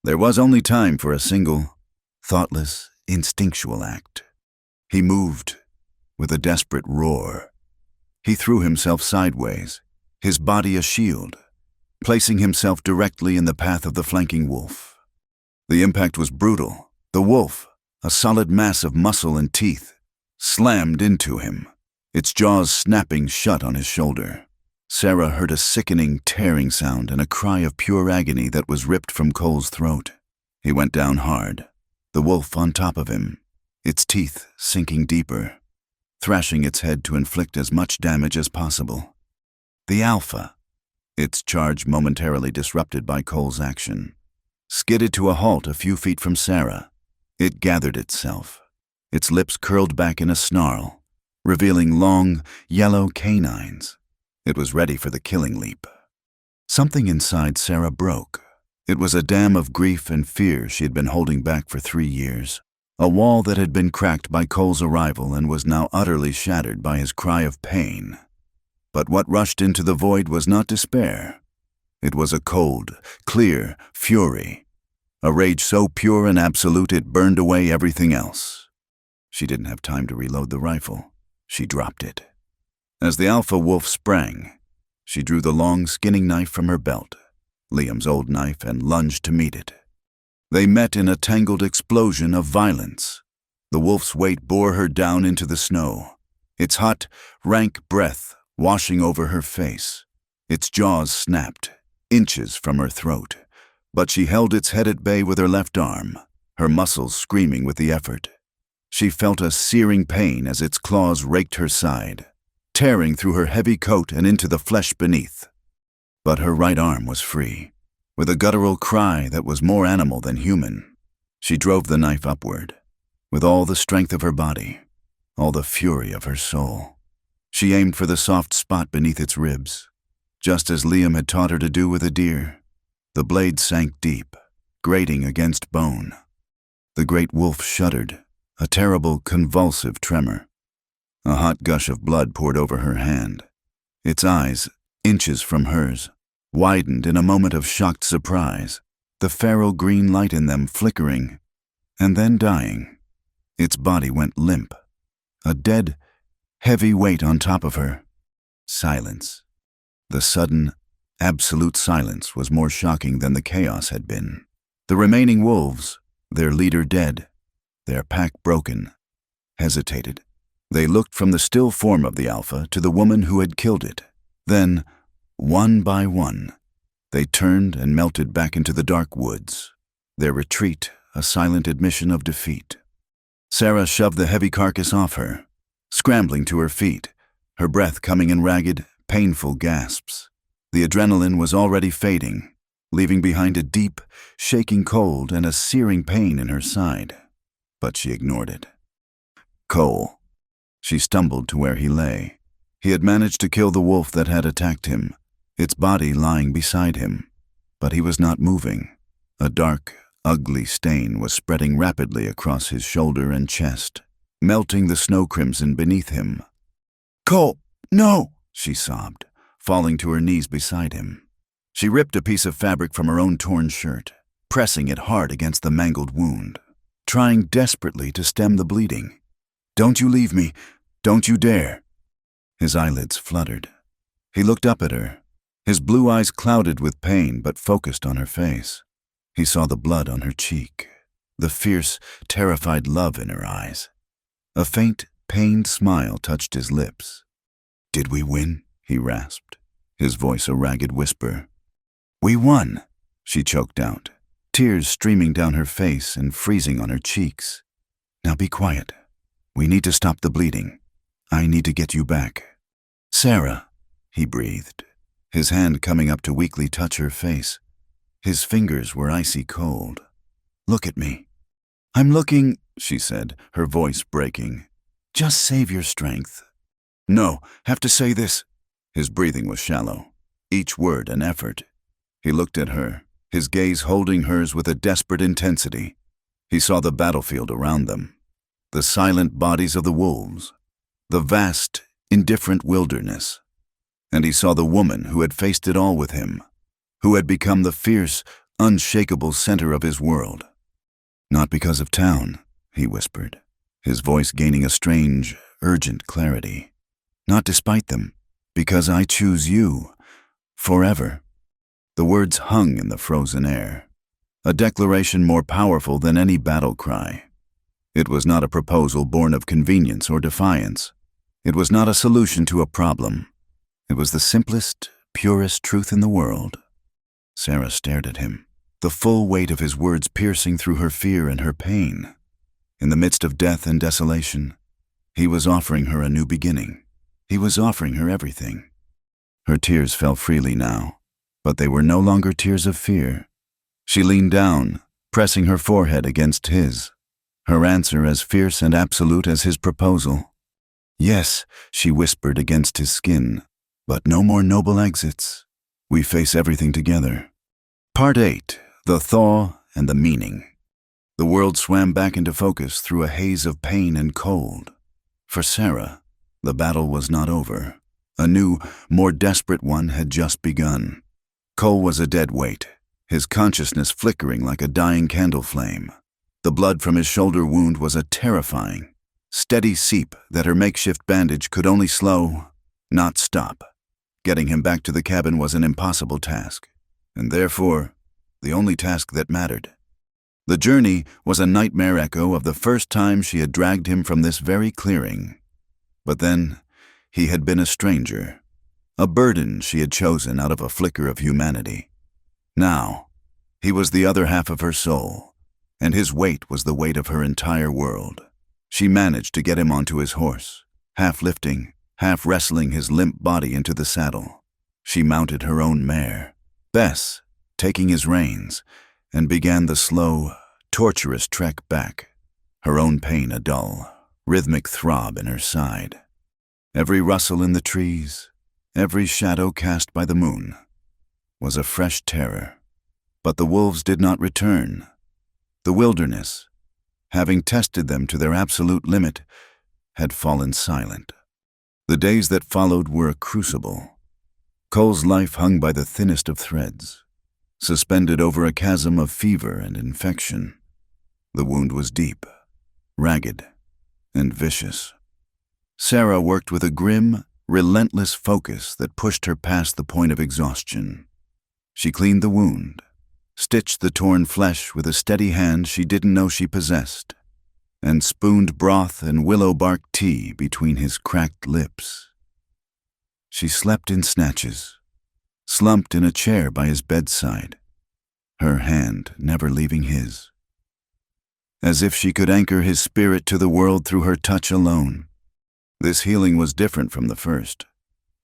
There was only time for a single, thoughtless, instinctual act. He moved with a desperate roar. He threw himself sideways, his body a shield, placing himself directly in the path of the flanking wolf. The impact was brutal. The wolf, a solid mass of muscle and teeth, slammed into him, its jaws snapping shut on his shoulder. Sarah heard a sickening, tearing sound and a cry of pure agony that was ripped from Cole's throat. He went down hard, the wolf on top of him, its teeth sinking deeper, thrashing its head to inflict as much damage as possible. The Alpha, its charge momentarily disrupted by Cole's action, skidded to a halt a few feet from Sarah. It gathered itself, its lips curled back in a snarl, revealing long, yellow canines. It was ready for the killing leap. Something inside Sarah broke. It was a dam of grief and fear she had been holding back for 3 years. A wall that had been cracked by Cole's arrival and was now utterly shattered by his cry of pain. But what rushed into the void was not despair. It was a cold, clear fury, a rage so pure and absolute it burned away everything else. She didn't have time to reload the rifle. She dropped it. As the Alpha wolf sprang, she drew the long, skinning knife from her belt, Liam's old knife, and lunged to meet it. They met in a tangled explosion of violence. The wolf's weight bore her down into the snow, its hot, rank breath washing over her face. Its jaws snapped, inches from her throat, but she held its head at bay with her left arm, her muscles screaming with the effort. She felt a searing pain as its claws raked her side, tearing through her heavy coat and into the flesh beneath. But her right arm was free. With a guttural cry that was more animal than human, she drove the knife upward. With all the strength of her body, all the fury of her soul, she aimed for the soft spot beneath its ribs. Just as Liam had taught her to do with a deer, the blade sank deep, grating against bone. The great wolf shuddered, a terrible, convulsive tremor. A hot gush of blood poured over her hand. Its eyes, inches from hers, widened in a moment of shocked surprise, the feral green light in them flickering, and then dying. Its body went limp, a dead, heavy weight on top of her. Silence. The sudden, absolute silence was more shocking than the chaos had been. The remaining wolves, their leader dead, their pack broken, hesitated. They looked from the still form of the alpha to the woman who had killed it. Then, one by one, they turned and melted back into the dark woods, their retreat a silent admission of defeat. Sarah shoved the heavy carcass off her, scrambling to her feet, her breath coming in ragged, painful gasps. The adrenaline was already fading, leaving behind a deep, shaking cold and a searing pain in her side. But she ignored it. Cole. She stumbled to where he lay. He had managed to kill the wolf that had attacked him, its body lying beside him. But he was not moving. A dark, ugly stain was spreading rapidly across his shoulder and chest, melting the snow crimson beneath him. "Cole, no!" she sobbed, falling to her knees beside him. She ripped a piece of fabric from her own torn shirt, pressing it hard against the mangled wound, trying desperately to stem the bleeding. "Don't you leave me. Don't you dare." His eyelids fluttered. He looked up at her, his blue eyes clouded with pain but focused on her face. He saw the blood on her cheek, the fierce, terrified love in her eyes. A faint, pained smile touched his lips. "Did we win?" he rasped, his voice a ragged whisper. "We won," she choked out, tears streaming down her face and freezing on her cheeks. "Now be quiet. We need to stop the bleeding. I need to get you back." "Sarah," he breathed, his hand coming up to weakly touch her face. His fingers were icy cold. "Look at me." "I'm looking," she said, her voice breaking. "Just save your strength." "No, have to say this." His breathing was shallow, each word an effort. He looked at her, his gaze holding hers with a desperate intensity. He saw the battlefield around them, the silent bodies of the wolves, the vast, indifferent wilderness. And he saw the woman who had faced it all with him, who had become the fierce, unshakable center of his world. "Not because of town," he whispered, his voice gaining a strange, urgent clarity. "Not despite them, because I choose you, forever." The words hung in the frozen air, a declaration more powerful than any battle cry. It was not a proposal born of convenience or defiance. It was not a solution to a problem. It was the simplest, purest truth in the world. Sarah stared at him, the full weight of his words piercing through her fear and her pain. In the midst of death and desolation, he was offering her a new beginning. He was offering her everything. Her tears fell freely now, but they were no longer tears of fear. She leaned down, pressing her forehead against his, her answer as fierce and absolute as his proposal. "Yes," she whispered against his skin, "but no more noble exits. We face everything together." Part 8. The Thaw and the Meaning. The world swam back into focus through a haze of pain and cold. For Sarah, the battle was not over. A new, more desperate one had just begun. Cole was a dead weight, his consciousness flickering like a dying candle flame. The blood from his shoulder wound was a terrifying, steady seep that her makeshift bandage could only slow, not stop. Getting him back to the cabin was an impossible task, and therefore, the only task that mattered. The journey was a nightmare echo of the first time she had dragged him from this very clearing. But then, he had been a stranger, a burden she had chosen out of a flicker of humanity. Now, he was the other half of her soul, and his weight was the weight of her entire world. She managed to get him onto his horse, half lifting, half wrestling his limp body into the saddle. She mounted her own mare, Bess, taking his reins, and began the slow, torturous trek back, her own pain a dull, rhythmic throb in her side. Every rustle in the trees, every shadow cast by the moon, was a fresh terror. But the wolves did not return. The wilderness, having tested them to their absolute limit, had fallen silent. The days that followed were a crucible. Cole's life hung by the thinnest of threads, suspended over a chasm of fever and infection. The wound was deep, ragged, and vicious. Sarah worked with a grim, relentless focus that pushed her past the point of exhaustion. She cleaned the wound, stitched the torn flesh with a steady hand she didn't know she possessed, and spooned broth and willow bark tea between his cracked lips. She slept in snatches, slumped in a chair by his bedside, her hand never leaving his. As if she could anchor his spirit to the world through her touch alone. This healing was different from the first.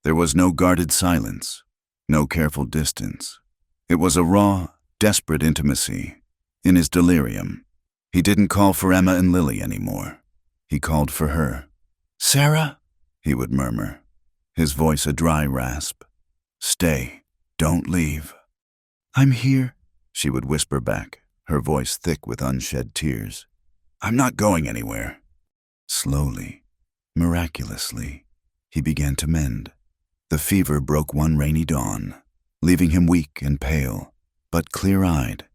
There was no guarded silence, no careful distance. It was a raw, desperate intimacy. In his delirium, he didn't call for Emma and Lily anymore. He called for her. "Sarah," he would murmur, his voice a dry rasp. "Stay, don't leave." "I'm here," she would whisper back, her voice thick with unshed tears. "I'm not going anywhere." Slowly, miraculously, he began to mend. The fever broke one rainy dawn, leaving him weak and pale, but clear-eyed,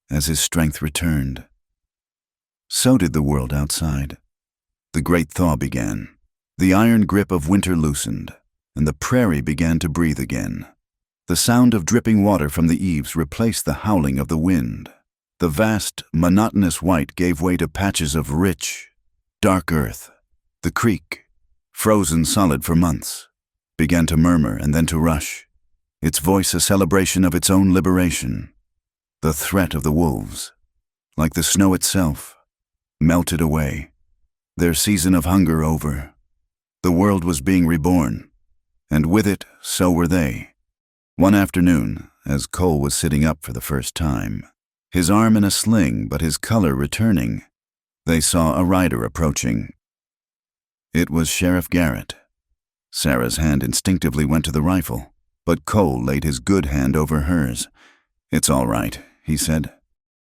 as his strength returned. So did the world outside. The great thaw began. The iron grip of winter loosened, and the prairie began to breathe again. The sound of dripping water from the eaves replaced the howling of the wind. The vast, monotonous white gave way to patches of rich, dark earth. The creek, frozen solid for months, began to murmur and then to rush, its voice a celebration of its own liberation. The threat of the wolves, like the snow itself, melted away, their season of hunger over. The world was being reborn, and with it, so were they. One afternoon, as Cole was sitting up for the first time, his arm in a sling but his color returning, they saw a rider approaching. It was Sheriff Garrett. Sarah's hand instinctively went to the rifle, but Cole laid his good hand over hers. "It's all right," he said.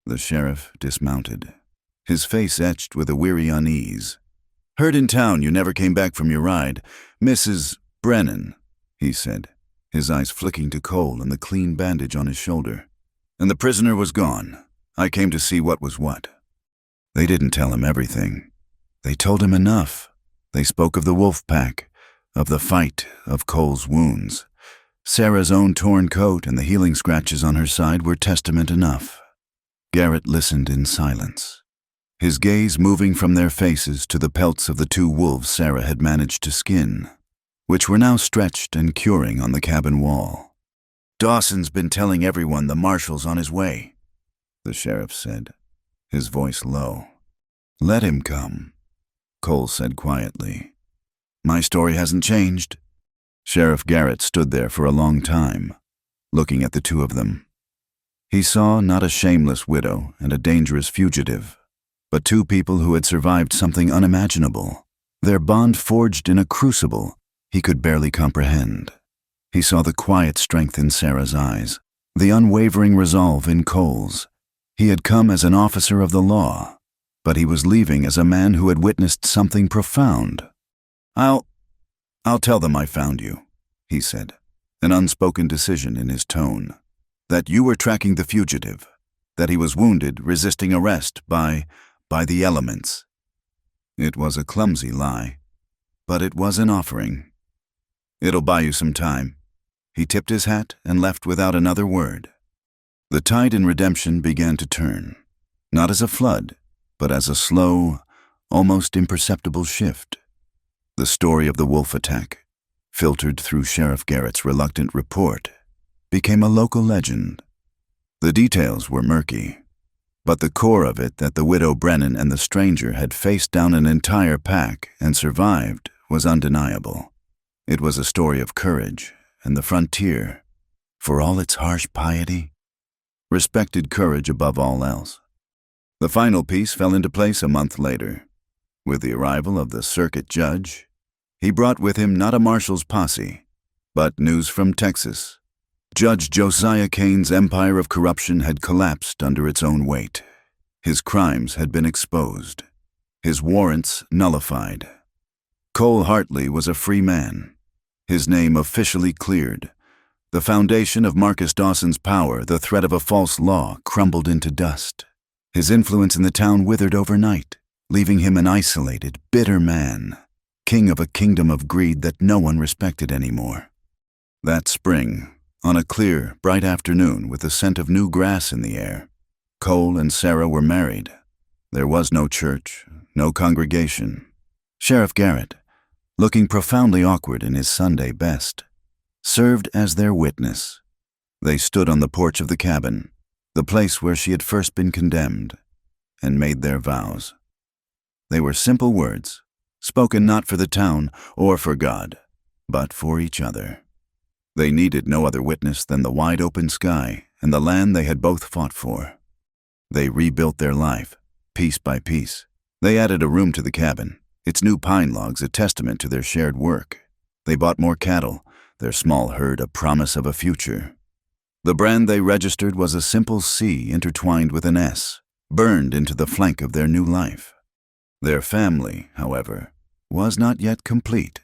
The sheriff dismounted, his face etched with a weary unease. "Heard in town you never came back from your ride. Mrs. Brennan," he said, his eyes flicking to Cole and the clean bandage on his shoulder. "And the prisoner was gone. I came to see what was what." They didn't tell him everything. They told him enough. They spoke of the wolf pack, of the fight, of Cole's wounds. Sarah's own torn coat and the healing scratches on her side were testament enough. Garrett listened in silence, his gaze moving from their faces to the pelts of the two wolves Sarah had managed to skin, which were now stretched and curing on the cabin wall. "Dawson's been telling everyone the marshal's on his way," the sheriff said, his voice low. "Let him come," Cole said quietly. "My story hasn't changed." Sheriff Garrett stood there for a long time, looking at the two of them. He saw not a shameless widow and a dangerous fugitive, but two people who had survived something unimaginable, their bond forged in a crucible he could barely comprehend. He saw the quiet strength in Sarah's eyes, the unwavering resolve in Cole's. He had come as an officer of the law, but he was leaving as a man who had witnessed something profound. I'll tell them I found you," he said, an unspoken decision in his tone. "That you were tracking the fugitive, that he was wounded resisting arrest by the elements." It was a clumsy lie, but it was an offering. "It'll buy you some time." He tipped his hat and left without another word. The tide in redemption began to turn, not as a flood, but as a slow, almost imperceptible shift. The story of the wolf attack, filtered through Sheriff Garrett's reluctant report, became a local legend. The details were murky, But the core of it, that the widow Brennan and the stranger had faced down an entire pack and survived, was undeniable. It was a story of courage and the frontier, for all its harsh piety, respected courage above all else. The final piece fell into place a month later. With the arrival of the circuit judge, he brought with him not a marshal's posse, but news from Texas. Judge Josiah Kane's empire of corruption had collapsed under its own weight. His crimes had been exposed, his warrants nullified. Cole Hartley was a free man, his name officially cleared. The foundation of Marcus Dawson's power, the threat of a false law, crumbled into dust. His influence in the town withered overnight, leaving him an isolated, bitter man, king of a kingdom of greed that no one respected anymore. That spring, on a clear, bright afternoon with the scent of new grass in the air, Cole and Sarah were married. There was no church, no congregation. Sheriff Garrett, looking profoundly awkward in his Sunday best, served as their witness. They stood on the porch of the cabin, the place where she had first been condemned, and made their vows. They were simple words, spoken not for the town or for God, but for each other. They needed no other witness than the wide-open sky and the land they had both fought for. They rebuilt their life, piece by piece. They added a room to the cabin, its new pine logs a testament to their shared work. They bought more cattle, their small herd a promise of a future. The brand they registered was a simple C intertwined with an S, burned into the flank of their new life. Their family, however, was not yet complete.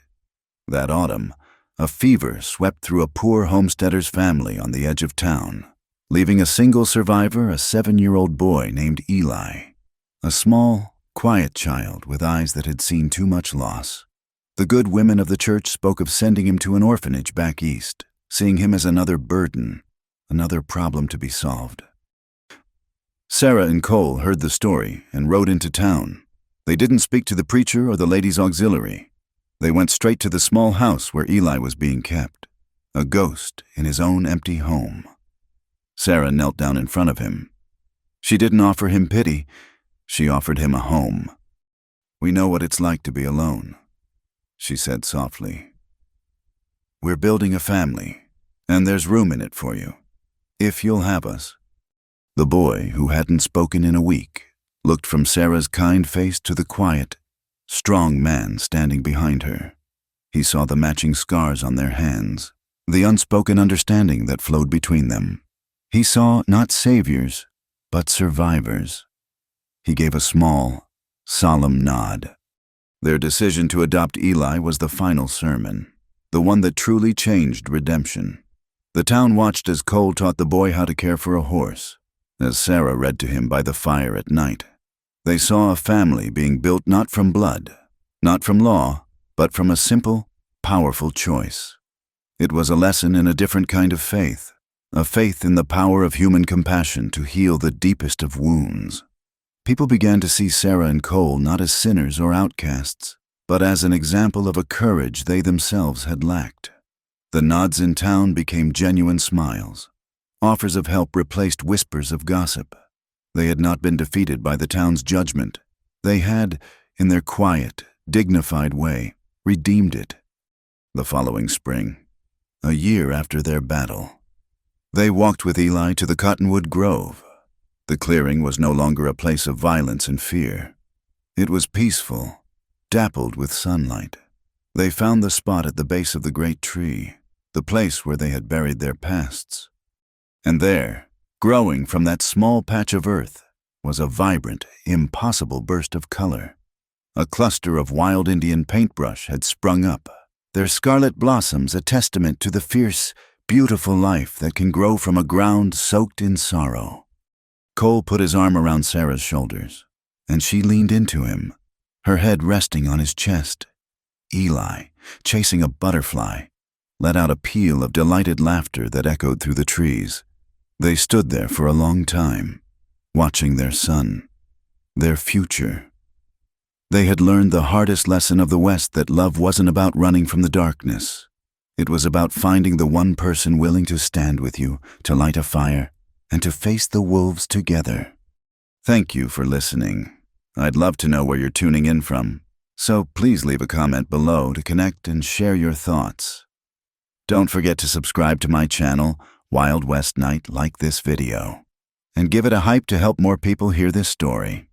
That autumn, a fever swept through a poor homesteader's family on the edge of town, leaving a single survivor, a 7-year-old boy named Eli, a small, quiet child with eyes that had seen too much loss. The good women of the church spoke of sending him to an orphanage back east, seeing him as another burden, another problem to be solved. Sarah and Cole heard the story and rode into town. They didn't speak to the preacher or the ladies' auxiliary. They went straight to the small house where Eli was being kept, a ghost in his own empty home. Sarah knelt down in front of him. She didn't offer him pity. She offered him a home. "We know what it's like to be alone," she said softly. "We're building a family, and there's room in it for you, if you'll have us." The boy, who hadn't spoken in a week, looked from Sarah's kind face to the quiet, strong man standing behind her. He saw the matching scars on their hands, the unspoken understanding that flowed between them. He saw not saviors, but survivors. He gave a small, solemn nod. Their decision to adopt Eli was the final sermon, the one that truly changed redemption. The town watched as Cole taught the boy how to care for a horse, as Sarah read to him by the fire at night. They saw a family being built not from blood, not from law, but from a simple, powerful choice. It was a lesson in a different kind of faith, a faith in the power of human compassion to heal the deepest of wounds. People began to see Sarah and Cole not as sinners or outcasts, but as an example of a courage they themselves had lacked. The nods in town became genuine smiles. Offers of help replaced whispers of gossip. They had not been defeated by the town's judgment. They had, in their quiet, dignified way, redeemed it. The following spring, a year after their battle, they walked with Eli to the Cottonwood Grove. The clearing was no longer a place of violence and fear. It was peaceful, dappled with sunlight. They found the spot at the base of the great tree, the place where they had buried their pasts. And there, growing from that small patch of earth, was a vibrant, impossible burst of color. A cluster of wild Indian paintbrush had sprung up, their scarlet blossoms a testament to the fierce, beautiful life that can grow from a ground soaked in sorrow. Cole put his arm around Sarah's shoulders, and she leaned into him, her head resting on his chest. Eli, chasing a butterfly, let out a peal of delighted laughter that echoed through the trees. They stood there for a long time, watching their son, their future. They had learned the hardest lesson of the West, that love wasn't about running from the darkness. It was about finding the one person willing to stand with you, to light a fire, and to face the wolves together. Thank you for listening. I'd love to know where you're tuning in from, so please leave a comment below to connect and share your thoughts. Don't forget to subscribe to my channel, Wild West Night, like this video, and give it a hype to help more people hear this story.